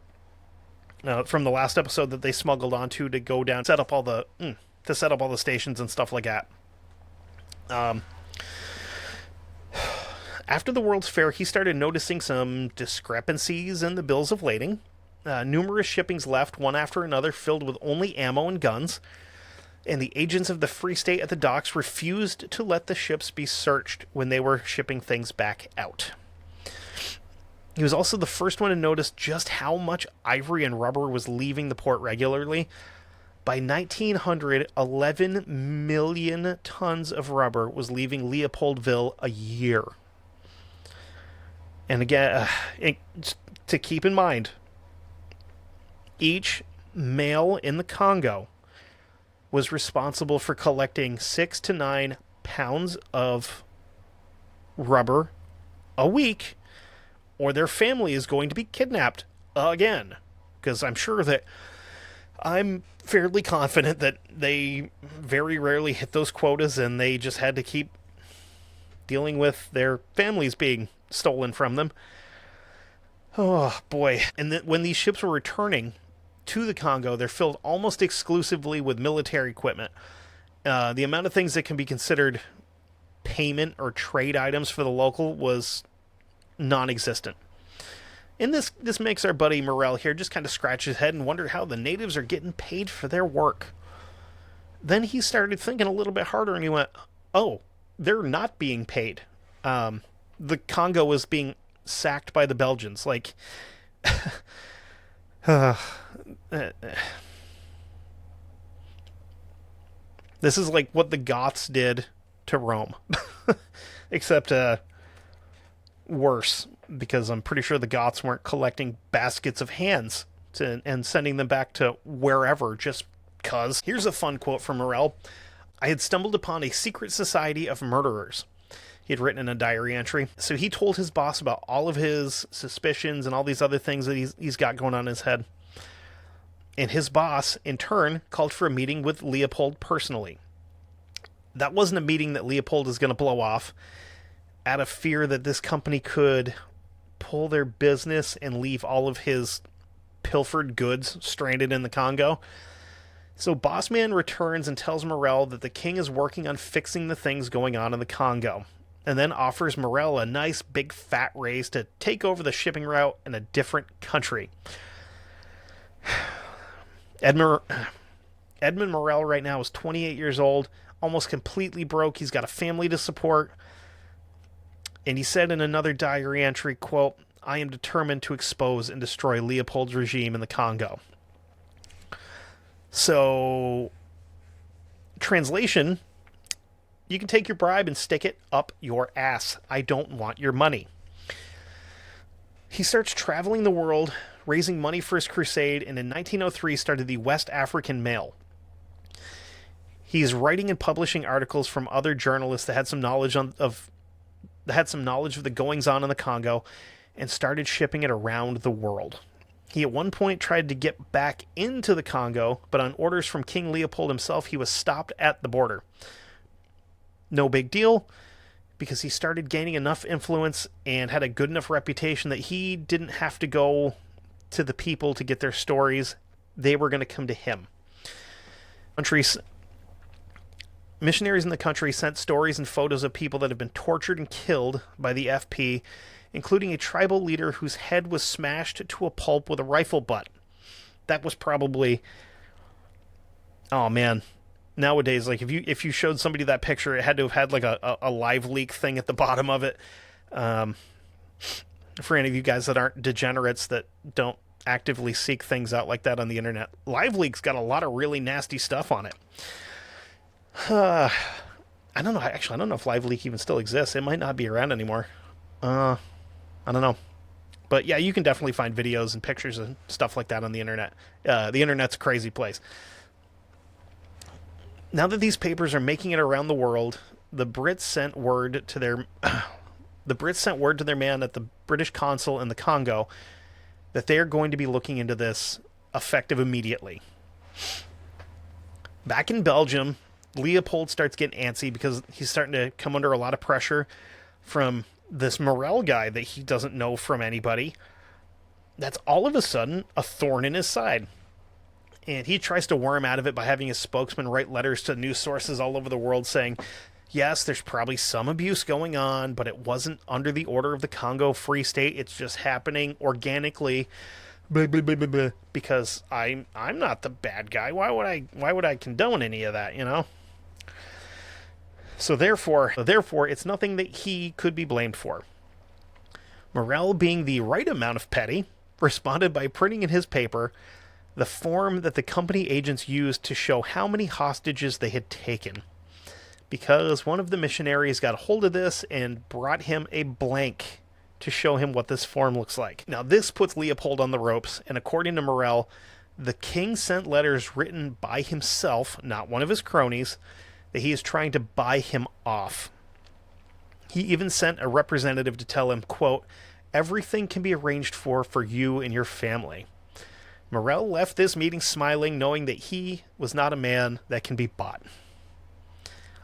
from the last episode that they smuggled onto to go down, set up all the stations and stuff like that. After the World's Fair, he started noticing some discrepancies in the bills of lading. Numerous shippings left, one after another, filled with only ammo and guns, and the agents of the Free State at the docks refused to let the ships be searched when they were shipping things back out. He was also the first one to notice just how much ivory and rubber was leaving the port regularly. By 1900, 11 million tons of rubber was leaving Leopoldville a year. And again, to keep in mind, each male in the Congo was responsible for collecting 6 to 9 pounds of rubber a week, or their family is going to be kidnapped again. Because I'm fairly confident that they very rarely hit those quotas, and they just had to keep dealing with their families being stolen from them. Oh, boy. And when these ships were returning to the Congo, they're filled almost exclusively with military equipment. The amount of things that can be considered payment or trade items for the local was non-existent. And this makes our buddy Morel here just kind of scratch his head and wonder how the natives are getting paid for their work. Then he started thinking a little bit harder, and he went, oh, they're not being paid. The Congo was being sacked by the Belgians. Like, this is like what the Goths did to Rome. Except worse, because I'm pretty sure the Goths weren't collecting baskets of hands and sending them back to wherever just because. Here's a fun quote from Morel. I had stumbled upon a secret society of murderers. He had written in a diary entry. So he told his boss about all of his suspicions and all these other things that he's got going on in his head. And his boss, in turn, called for a meeting with Leopold personally. That wasn't a meeting that Leopold is going to blow off out of fear that this company could pull their business and leave all of his pilfered goods stranded in the Congo. So Bossman returns and tells Morel that the king is working on fixing the things going on in the Congo, and then offers Morel a nice big fat raise to take over the shipping route in a different country. Edmund Morel right now is 28 years old, almost completely broke. He's got a family to support. And he said in another diary entry, quote, I am determined to expose and destroy Leopold's regime in the Congo. So, translation, you can take your bribe and stick it up your ass. I don't want your money. He starts traveling the world, raising money for his crusade, and in 1903 started the West African Mail. He's writing and publishing articles from other journalists that had some knowledge of the goings-on in the Congo, and started shipping it around the world. He at one point tried to get back into the Congo, but on orders from King Leopold himself, he was stopped at the border. No big deal, because he started gaining enough influence and had a good enough reputation that he didn't have to go to the people to get their stories. They were going to come to him. Missionaries in the country sent stories and photos of people that had been tortured and killed by the FP, including a tribal leader whose head was smashed to a pulp with a rifle butt. That was probably... Oh, man. Nowadays, like, if you showed somebody that picture, it had to have had, like, a live leak thing at the bottom of it. For any of you guys that aren't degenerates that don't actively seek things out like that on the internet, LiveLeak's got a lot of really nasty stuff on it. I don't know. Actually, I don't know if LiveLeak even still exists. It might not be around anymore. I don't know. But yeah, you can definitely find videos and pictures and stuff like that on the internet. The internet's a crazy place. Now that these papers are making it around the world, the Brits sent word to their man at the British consul in the Congo that they are going to be looking into this effective immediately. Back in Belgium, Leopold starts getting antsy because he's starting to come under a lot of pressure from this Morel guy that he doesn't know from anybody. That's all of a sudden a thorn in his side. And he tries to worm out of it by having his spokesman write letters to news sources all over the world saying, yes, there's probably some abuse going on, but it wasn't under the order of the Congo Free State. It's just happening organically. Blah, blah, blah, blah, blah. Because I'm not the bad guy. Why would I condone any of that, you know? So therefore, it's nothing that he could be blamed for. Morel, being the right amount of petty, responded by printing in his paper the form that the company agents used to show how many hostages they had taken. Because one of the missionaries got a hold of this and brought him a blank to show him what this form looks like. Now this puts Leopold on the ropes, and according to Morel, the king sent letters written by himself, not one of his cronies, that he is trying to buy him off. He even sent a representative to tell him, quote, everything can be arranged for you and your family. Morel left this meeting smiling, knowing that he was not a man that can be bought.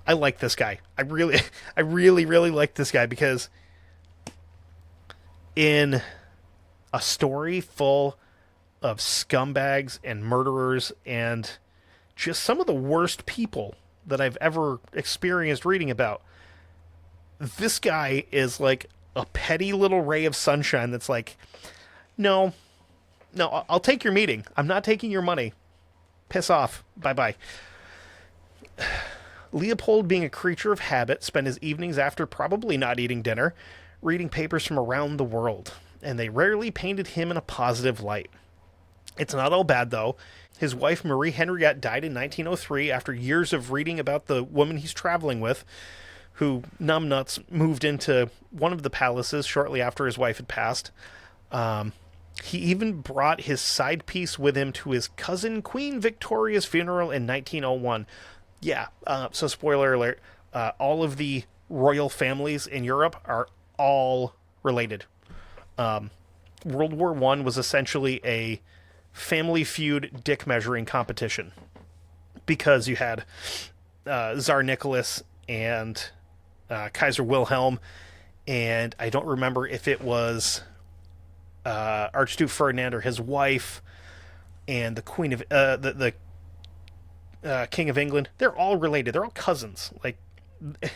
I like this guy. I really like this guy because in a story full of scumbags and murderers and just some of the worst people that I've ever experienced reading about, this guy is like a petty little ray of sunshine that's like, no, I'll take your meeting. I'm not taking your money. Piss off. Bye-bye. Leopold, being a creature of habit, spent his evenings after probably not eating dinner, reading papers from around the world, and they rarely painted him in a positive light. It's not all bad, though. His wife, Marie Henriette, died in 1903 after years of reading about the woman he's traveling with, who, numbnuts, moved into one of the palaces shortly after his wife had passed. He even brought his side piece with him to his cousin Queen Victoria's funeral in 1901. Yeah, so spoiler alert, all of the royal families in Europe are all related. World War I was essentially a family feud dick measuring competition because you had Tsar Nicholas and Kaiser Wilhelm, and I don't remember if it was Archduke Ferdinand or his wife and the Queen of the King of England. They're all related. They're all cousins. Like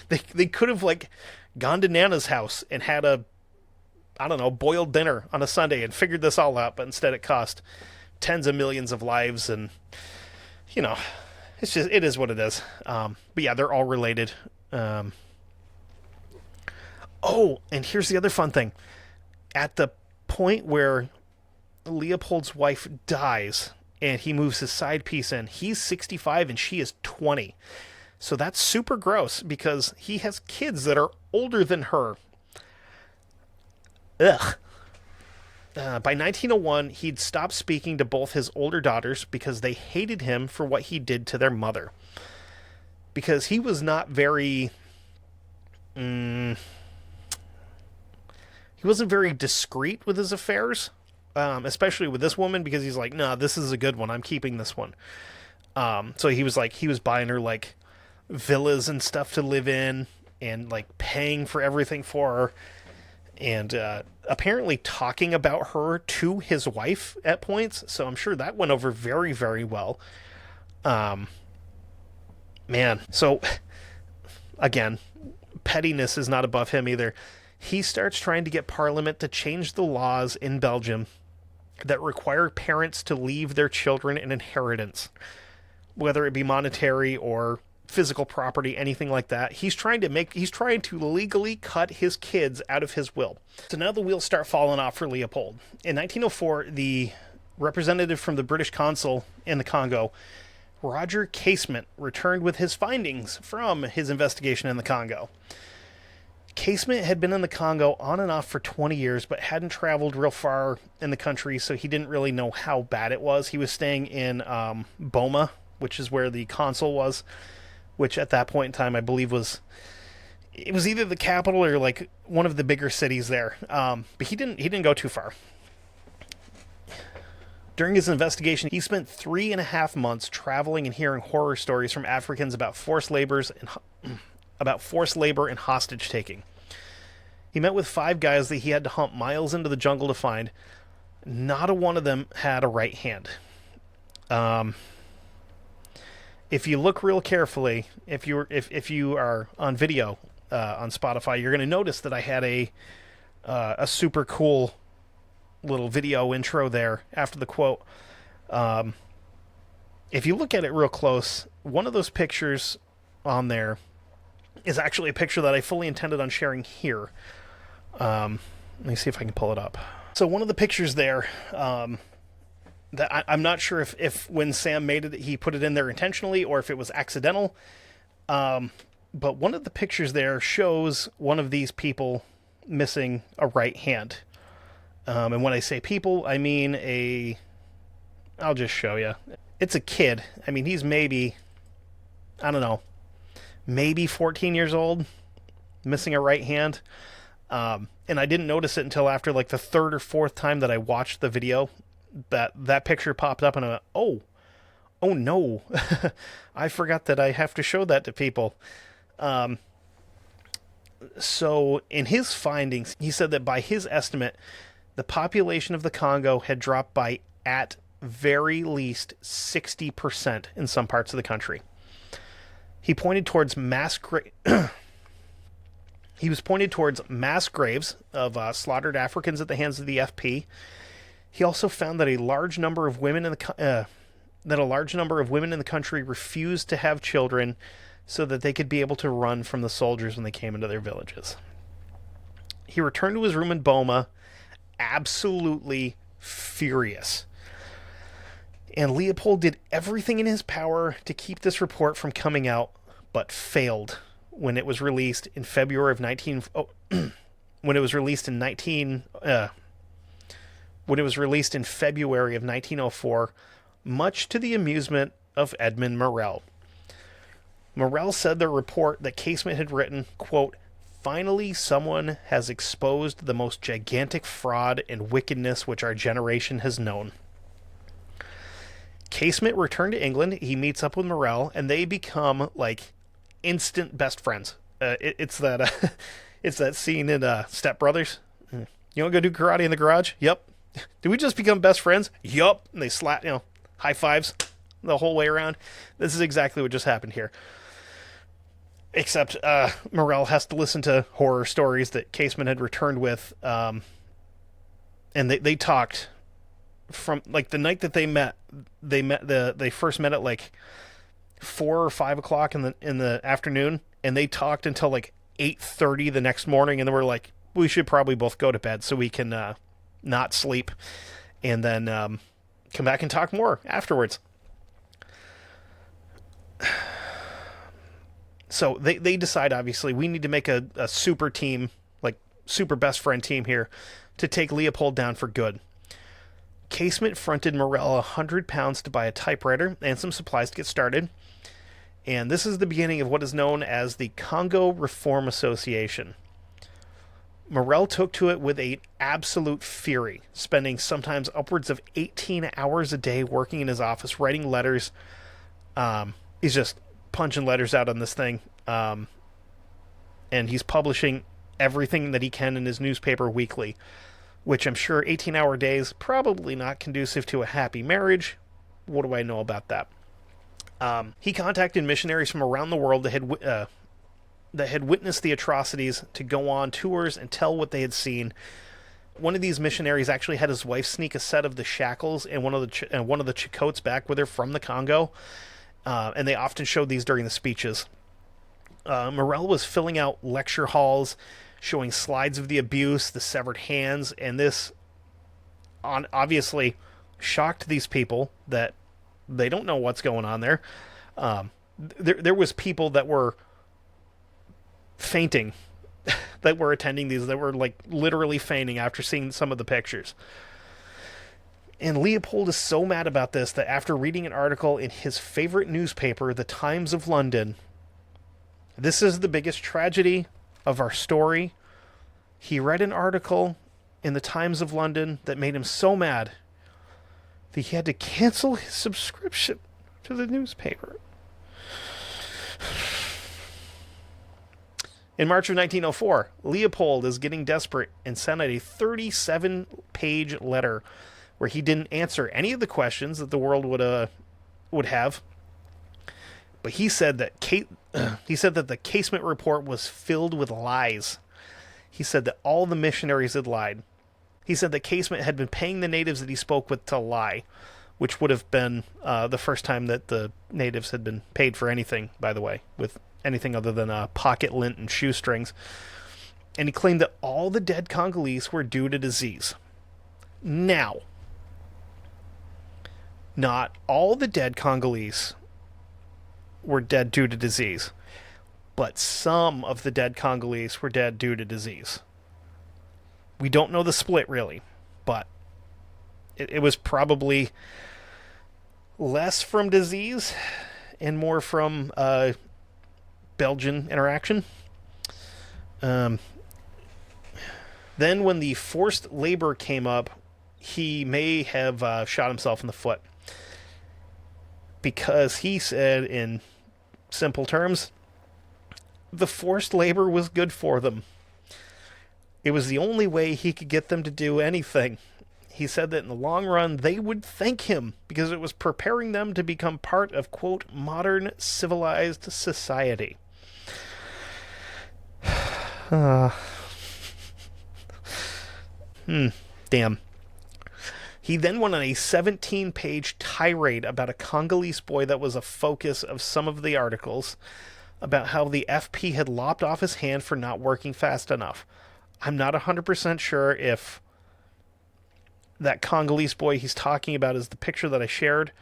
they could have like gone to Nana's house and had a, I don't know, boiled dinner on a Sunday and figured this all out, but instead it cost tens of millions of lives, and you know, it is what it is. But yeah, they're all related. Oh, and here's the other fun thing. At the point where Leopold's wife dies and he moves his side piece in, he's 65 and she is 20. So that's super gross because he has kids that are older than her. Ugh. By 1901, he'd stopped speaking to both his older daughters because they hated him for what he did to their mother. Because he was not very... he wasn't very discreet with his affairs, especially with this woman, because he's like, no, this is a good one. I'm keeping this one. So he was buying her like villas and stuff to live in and like paying for everything for her. And apparently talking about her to his wife at points. So I'm sure that went over very, very well. Man, so again, pettiness is not above him either. He starts trying to get Parliament to change the laws in Belgium that require parents to leave their children an inheritance, whether it be monetary or physical property, anything like that. He's trying to legally cut his kids out of his will. So now the wheels start falling off for Leopold. In 1904, the representative from the British consul in the Congo, Roger Casement, returned with his findings from his investigation in the Congo. Casement had been in the Congo on and off for 20 years, but hadn't traveled real far in the country, so he didn't really know how bad it was. He was staying in Boma, which is where the consul was, which at that point in time I believe was either the capital or like one of the bigger cities there. But he didn't go too far. During his investigation, he spent 3.5 months traveling and hearing horror stories from Africans about forced labor and hostage taking. He met with 5 guys that he had to hump miles into the jungle to find. Not a one of them had a right hand. If you look real carefully, if you are on video on Spotify, you're going to notice that I had a super cool little video intro there after the quote. If you look at it real close, one of those pictures on there is actually a picture that I fully intended on sharing here. Let me see if I can pull it up. So one of the pictures there, that I'm not sure if when Sam made it, he put it in there intentionally or if it was accidental. But one of the pictures there shows one of these people missing a right hand. And when I say people, I mean I'll just show you. It's a kid. I mean, he's maybe, I don't know, maybe 14 years old, missing a right hand. And I didn't notice it until after like the 3rd or 4th time that I watched the video that picture popped up, and I went, oh no, I forgot that I have to show that to people. So in his findings, he said that by his estimate, the population of the Congo had dropped by at very least 60% in some parts of the country. He pointed towards mass graves of slaughtered Africans at the hands of the FP. He also found that a large number of women in the country refused to have children so that they could be able to run from the soldiers when they came into their villages. He returned to his room in Boma, absolutely furious. And Leopold did everything in his power to keep this report from coming out, but failed when it was released in February of February of 1904, much to the amusement of Edmund Morel. Morel said the report that Casement had written, quote, "Finally, someone has exposed the most gigantic fraud and wickedness which our generation has known." Casement returned to England. He meets up with Morel, and they become like instant best friends. It's that scene in Step Brothers. You want to go do karate in the garage? Yep. Did we just become best friends? Yup. And they slap, high fives the whole way around. This is exactly what just happened here. Except Morel has to listen to horror stories that Casement had returned with. And they talked from like the night that they first met at like 4 or 5 o'clock in the afternoon, and they talked until like 8:30 the next morning, and then we're like, we should probably both go to bed so we can not sleep, and then come back and talk more afterwards. So they decide, obviously, we need to make a super team, like super best friend team here, to take Leopold down for good. Casement fronted Morel £100 to buy a typewriter and some supplies to get started. And this is the beginning of what is known as the Congo Reform Association. Morel took to it with an absolute fury, spending sometimes upwards of 18 hours a day working in his office, writing letters. He's just punching letters out on this thing. And he's publishing everything that he can in his newspaper weekly, which I'm sure 18-hour days, probably not conducive to a happy marriage. What do I know about that? He contacted missionaries from around the world that had witnessed the atrocities to go on tours and tell what they had seen. One of these missionaries actually had his wife sneak a set of the shackles and one of the Chicots back with her from the Congo. and they often showed these during the speeches. Morel was filling out lecture halls, showing slides of the abuse, the severed hands, and this obviously shocked these people that they don't know what's going on there. There was people that were fainting that were attending these, that were like literally fainting after seeing some of the pictures. And Leopold is so mad about this that after reading an article in his favorite newspaper, The Times of London, this is the biggest tragedy of our story. He read an article in The Times of London that made him so mad that he had to cancel his subscription to the newspaper. In March of 1904, Leopold is getting desperate and sent out a 37-page letter where he didn't answer any of the questions that the world would have. But he said that the casement report was filled with lies. He said that all the missionaries had lied. He said that Casement had been paying the natives that he spoke with to lie, which would have been the first time that the natives had been paid for anything, by the way, with anything other than pocket lint and shoestrings. And he claimed that all the dead Congolese were due to disease. Now, not all the dead Congolese were dead due to disease, but some of the dead Congolese were dead due to disease. We don't know the split, really, but it was probably less from disease and more from Belgian interaction. Then when the forced labor came up, he may have shot himself in the foot, because he said, in simple terms, the forced labor was good for them. It was the only way he could get them to do anything. He said that in the long run, they would thank him because it was preparing them to become part of, quote, modern civilized society. Damn. He then went on a 17-page tirade about a Congolese boy that was a focus of some of the articles, about how the FP had lopped off his hand for not working fast enough. I'm not 100% sure if that Congolese boy he's talking about is the picture that I shared,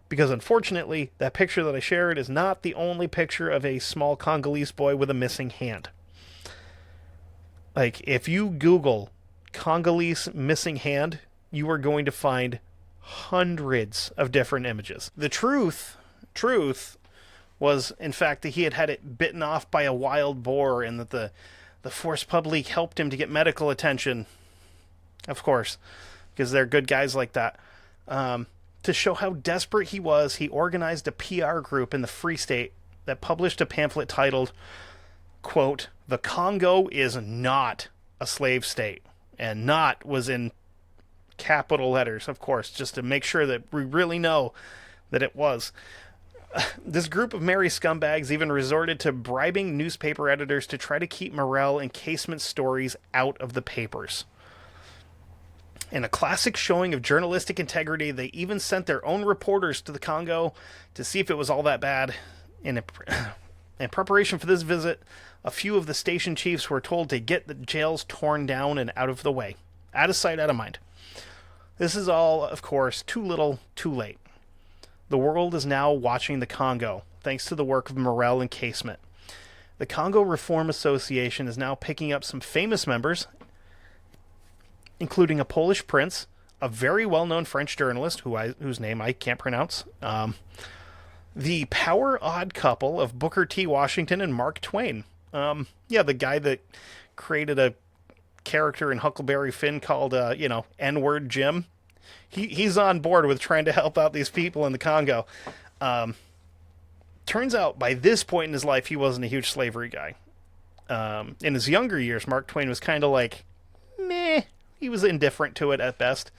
because unfortunately, that picture that I shared is not the only picture of a small Congolese boy with a missing hand. Like, if you Google Congolese missing hand, you are going to find hundreds of different images. The truth was, in fact, that he had had it bitten off by a wild boar, and that the Force Publique helped him to get medical attention. Of course, because they're good guys like that. To show how desperate he was, he organized a PR group in the Free State that published a pamphlet titled, quote, "The Congo is not a slave state." And "not" was in capital letters, of course, just to make sure that we really know that it was. This group of merry scumbags even resorted to bribing newspaper editors to try to keep Morel and Casement stories out of the papers. In a classic showing of journalistic integrity, they even sent their own reporters to the Congo to see if it was all that bad. In preparation for this visit, a few of the station chiefs were told to get the jails torn down and out of the way. Out of sight, out of mind. This is all, of course, too little, too late. The world is now watching the Congo, thanks to the work of Morel and Casement. The Congo Reform Association is now picking up some famous members, including a Polish prince, a very well-known French journalist whose name I can't pronounce, the power odd couple of Booker T. Washington and Mark Twain. The guy that created a character in Huckleberry Finn called, N-word Jim. He's on board with trying to help out these people in the Congo. Turns out, by this point in his life, he wasn't a huge slavery guy. In his younger years, Mark Twain was kind of like, meh. He was indifferent to it at best.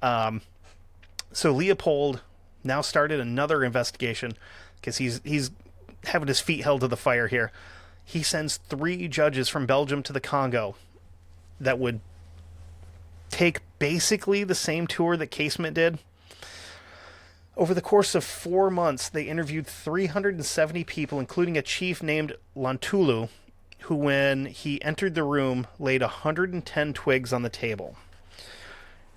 So Leopold now started another investigation, because he's having his feet held to the fire here. He sends 3 judges from Belgium to the Congo that would take basically the same tour that Casement did. Over the course of 4 months, they interviewed 370 people, including a chief named Lantulu, who, when he entered the room, laid 110 twigs on the table.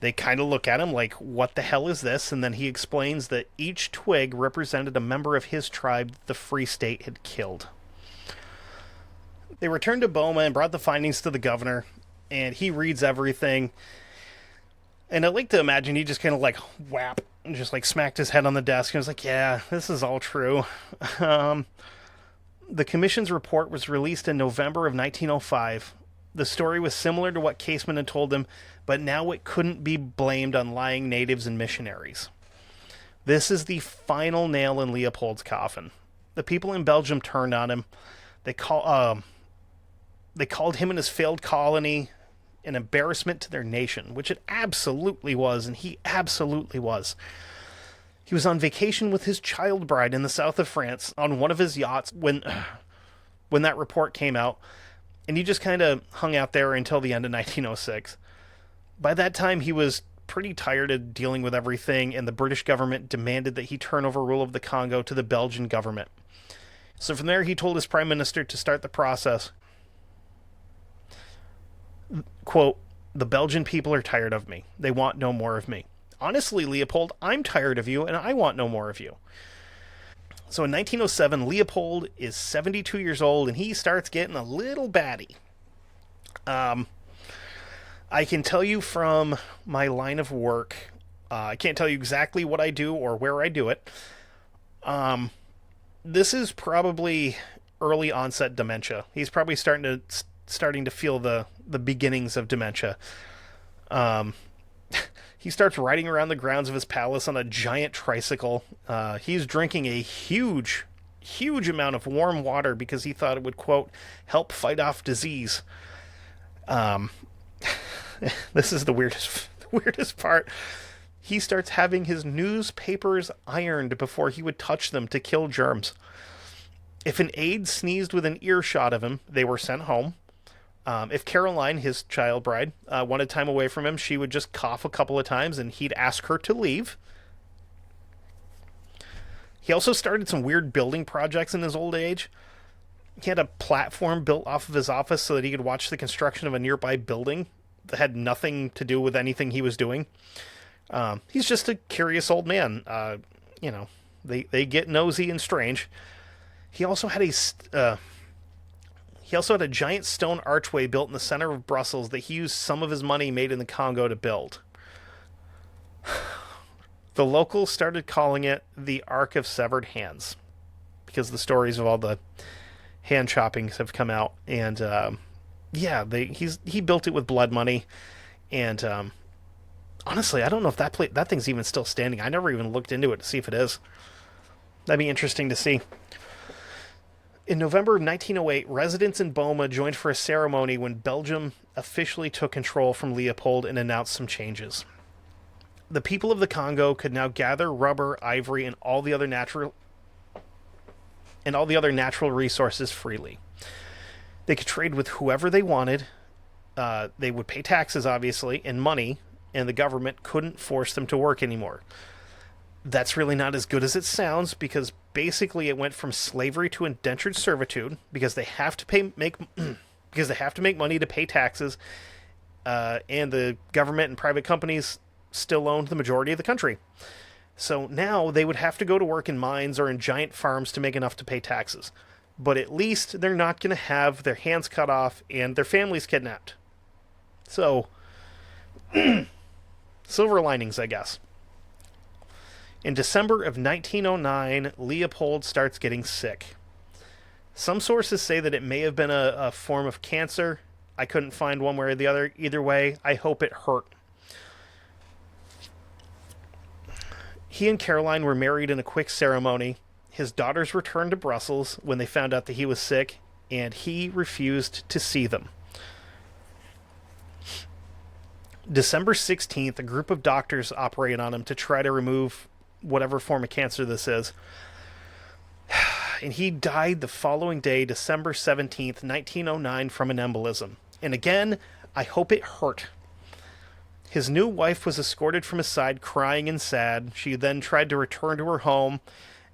They kind of look at him like, what the hell is this? And then he explains that each twig represented a member of his tribe that the Free State had killed. They returned to Boma and brought the findings to the governor, and he reads everything. And I like to imagine he just kind of like whap and just like smacked his head on the desk and was like, yeah, this is all true. The commission's report was released in November of 1905. The story was similar to what Caseman had told him, but now it couldn't be blamed on lying natives and missionaries. This is the final nail in Leopold's coffin. The people in Belgium turned on him. They called him and his failed colony an embarrassment to their nation, which it absolutely was, and he absolutely was. He was on vacation with his child bride in the south of France on one of his yachts when that report came out, and he just kind of hung out there until the end of 1906. By that time, he was pretty tired of dealing with everything, and the British government demanded that he turn over rule of the Congo to the Belgian government. So from there, he told his prime minister to start the process. Quote, "The Belgian people are tired of me. They want no more of me. Honestly, Leopold, I'm tired of you, and I want no more of you." So in 1907, Leopold is 72 years old, and he starts getting a little batty. I can tell you from my line of work, I can't tell you exactly what I do or where I do it. This is probably early onset dementia. He's probably starting to feel the beginnings of dementia. He starts riding around the grounds of his palace on a giant tricycle. He's drinking a huge amount of warm water because he thought it would, quote, help fight off disease. This is the weirdest part. He starts having his newspapers ironed before he would touch them to kill germs. If an aide sneezed within earshot of him, they were sent home. If Caroline, his child bride, wanted time away from him, she would just cough a couple of times and he'd ask her to leave. He also started some weird building projects in his old age. He had a platform built off of his office so that he could watch the construction of a nearby building that had nothing to do with anything he was doing. He's just a curious old man. They get nosy and strange. He also had a giant stone archway built in the center of Brussels that he used some of his money made in the Congo to build. The locals started calling it the Ark of Severed Hands because the stories of all the hand choppings have come out. And he built it with blood money. And honestly, I don't know if that thing's even still standing. I never even looked into it to see if it is. That'd be interesting to see. In November of 1908, residents in Boma joined for a ceremony when Belgium officially took control from Leopold and announced some changes. The people of the Congo could now gather rubber, ivory, and all the other natural resources freely. They could trade with whoever they wanted. They would pay taxes, obviously, and money, and the government couldn't force them to work anymore. That's really not as good as it sounds, because basically it went from slavery to indentured servitude because they have to make money to pay taxes, and the government and private companies still owned the majority of the country. So now they would have to go to work in mines or in giant farms to make enough to pay taxes. But at least they're not going to have their hands cut off and their families kidnapped. So, silver linings, I guess. In December of 1909, Leopold starts getting sick. Some sources say that it may have been a form of cancer. I couldn't find one way or the other. Either way, I hope it hurt. He and Caroline were married in a quick ceremony. His daughters returned to Brussels when they found out that he was sick, and he refused to see them. December 16th, a group of doctors operated on him to try to remove whatever form of cancer this is. And he died the following day, December 17th, 1909, from an embolism. And again, I hope it hurt. His new wife was escorted from his side, crying and sad. She then tried to return to her home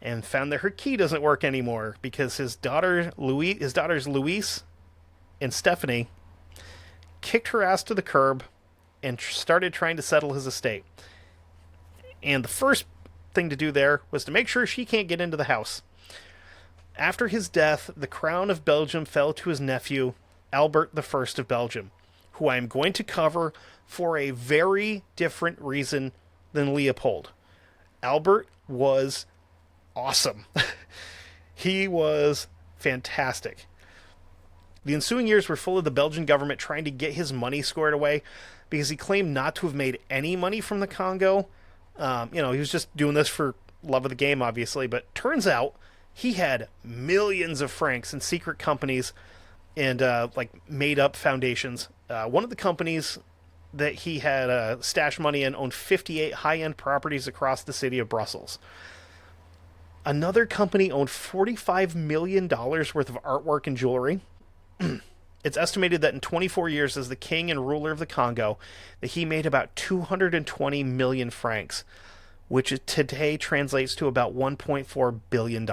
and found that her key doesn't work anymore because his daughters Louise and Stephanie kicked her ass to the curb and started trying to settle his estate. And the first thing to do there was to make sure she can't get into the house. After his death, the crown of Belgium fell to his nephew, Albert I of Belgium, who I am going to cover for a very different reason than Leopold. Albert was awesome. He was fantastic. The ensuing years were full of the Belgian government trying to get his money squared away because he claimed not to have made any money from the Congo. He was just doing this for love of the game, obviously, but turns out he had millions of francs in secret companies and made-up foundations. One of the companies that he had stashed money in owned 58 high-end properties across the city of Brussels. Another company owned $45 million worth of artwork and jewelry. It's estimated that in 24 years as the king and ruler of the Congo, that he made about 220 million francs, which today translates to about $1.4 billion.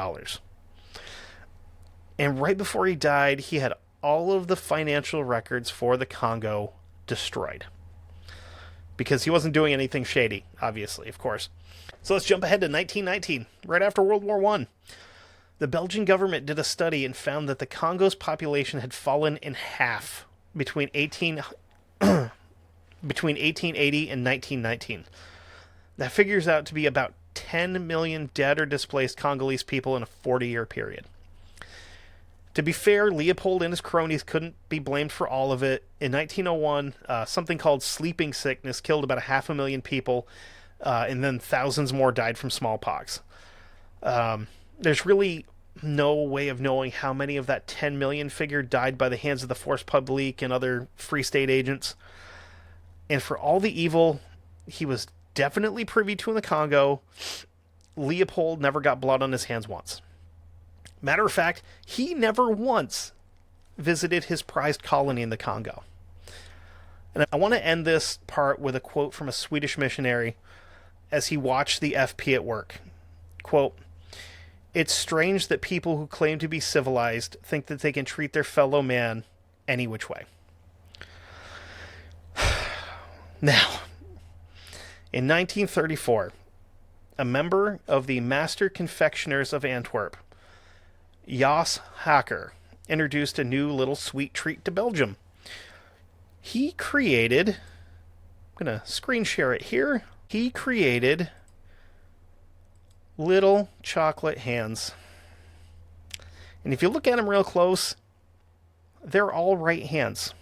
And right before he died, he had all of the financial records for the Congo destroyed. Because he wasn't doing anything shady, obviously, of course. So let's jump ahead to 1919, right after World War I. The Belgian government did a study and found that the Congo's population had fallen in half between 1880 and 1919. That figures out to be about 10 million dead or displaced Congolese people in a 40-year period. To be fair, Leopold and his cronies couldn't be blamed for all of it. In 1901, something called sleeping sickness killed about 500,000 people, and then thousands more died from smallpox. There's really no way of knowing how many of that 10 million figure died by the hands of the Force Publique and other Free State agents. And for all the evil he was definitely privy to in the Congo, Leopold never got blood on his hands once. Matter of fact, he never once visited his prized colony in the Congo. And I want to end this part with a quote from a Swedish missionary as he watched the FP at work. Quote, "It's strange that people who claim to be civilized think that they can treat their fellow man any which way." Now, in 1934, a member of the Master Confectioners of Antwerp, Jos Hacker, introduced a new little sweet treat to Belgium. He created, I'm going to screen share it here. He created little chocolate hands. And if you look at them real close, they're all right hands.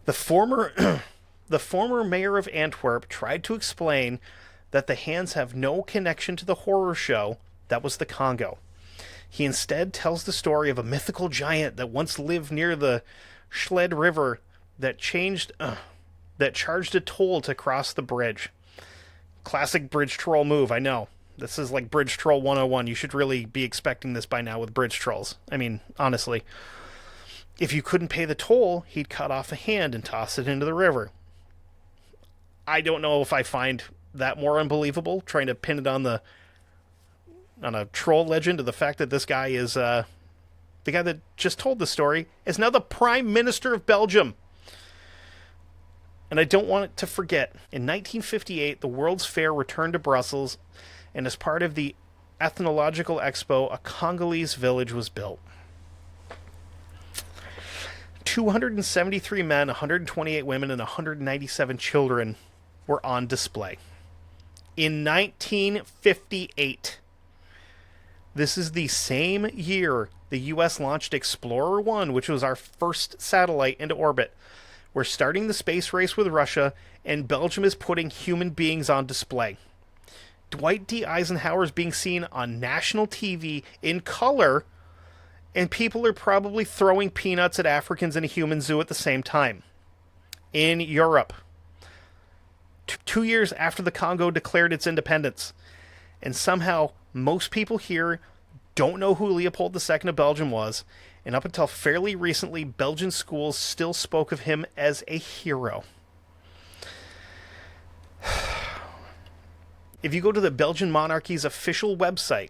The former mayor of Antwerp tried to explain that the hands have no connection to the horror show that was the Congo. He instead tells the story of a mythical giant that once lived near the Schled River that charged a toll to cross the bridge. Classic bridge troll move, I know. This is like Bridge Troll 101. You should really be expecting this by now with bridge trolls. I mean, honestly. If you couldn't pay the toll, he'd cut off a hand and toss it into the river. I don't know if I find that more unbelievable, trying to pin it on a troll legend, to the fact that this guy is, the guy that just told the story, is now the Prime Minister of Belgium. And I don't want to forget, in 1958, the World's Fair returned to Brussels, and as part of the Ethnological Expo, a Congolese village was built. 273 men, 128 women, and 197 children were on display. In 1958. This is the same year the U.S. launched Explorer 1, which was our first satellite into orbit. We're starting the space race with Russia, and Belgium is putting human beings on display. Dwight D. Eisenhower is being seen on national TV in color, and people are probably throwing peanuts at Africans in a human zoo at the same time. In Europe. 2 years after the Congo declared its independence. And somehow, most people here don't know who Leopold II of Belgium was, And up until fairly recently, Belgian schools still spoke of him as a hero. If you go to the Belgian monarchy's official website,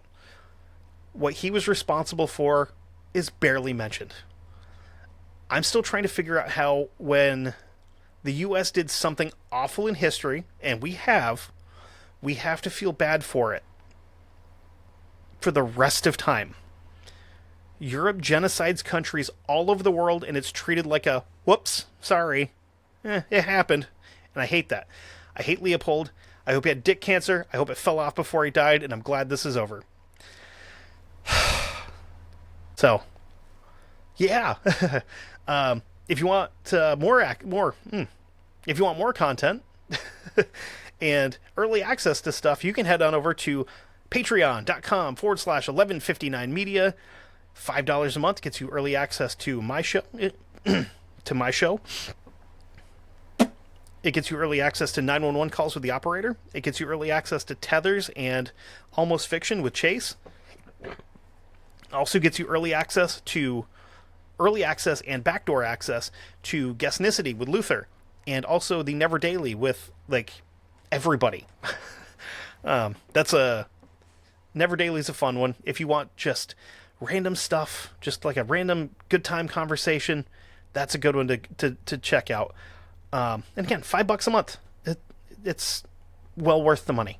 what he was responsible for is barely mentioned. I'm still trying to figure out how, when the U.S. did something awful in history, and we have to feel bad for it for the rest of time. Europe genocides countries all over the world, and it's treated like a, whoops, sorry, it happened. And I hate that. I hate Leopold. I hope he had dick cancer. I hope it fell off before he died, and I'm glad this is over. So, yeah. If you want if you want more content and early access to stuff, you can head on over to patreon.com/1159media. $5 a month gets you early access to my show. It gets you early access to 911 calls with the operator. It gets you early access to Tethers and Almost Fiction with Chase. Also gets you early access and backdoor access to Guestnicity with Luther, and also the Never Daily with everybody. That's a Never Daily's a fun one. If you want just random stuff, just like a random good time conversation, that's a good one to check out. And again, $5 a month. It's well worth the money.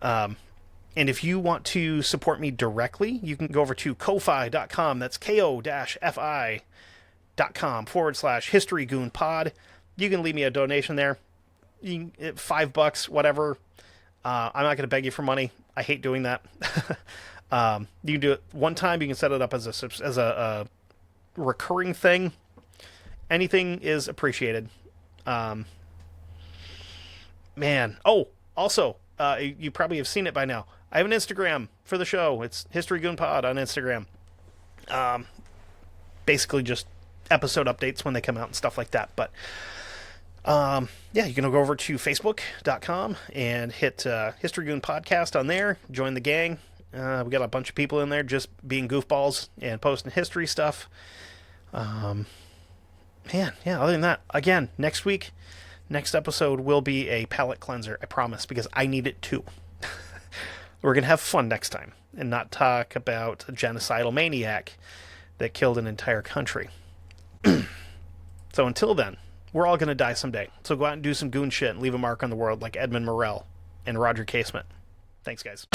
And if you want to support me directly, you can go over to ko-fi.com. That's ko-fi.com/historygoonpod. You can leave me a donation there. $5, whatever. I'm not going to beg you for money. I hate doing that. You can do it one time. You can set it up as a recurring thing. Anything is appreciated. Man. Oh, also, you probably have seen it by now. I have an Instagram for the show. It's History Goon Pod on Instagram. Basically just episode updates when they come out and stuff like that. But yeah, you can go over to facebook.com and hit History Goon Podcast on there. Join the gang. We got a bunch of people in there just being goofballs and posting history stuff. Man, yeah, other than that, again, next episode will be a palate cleanser, I promise, because I need it too. We're going to have fun next time and not talk about a genocidal maniac that killed an entire country. So until then, we're all going to die someday. So go out and do some goon shit and leave a mark on the world like Edmund Morell and Roger Casement. Thanks, guys.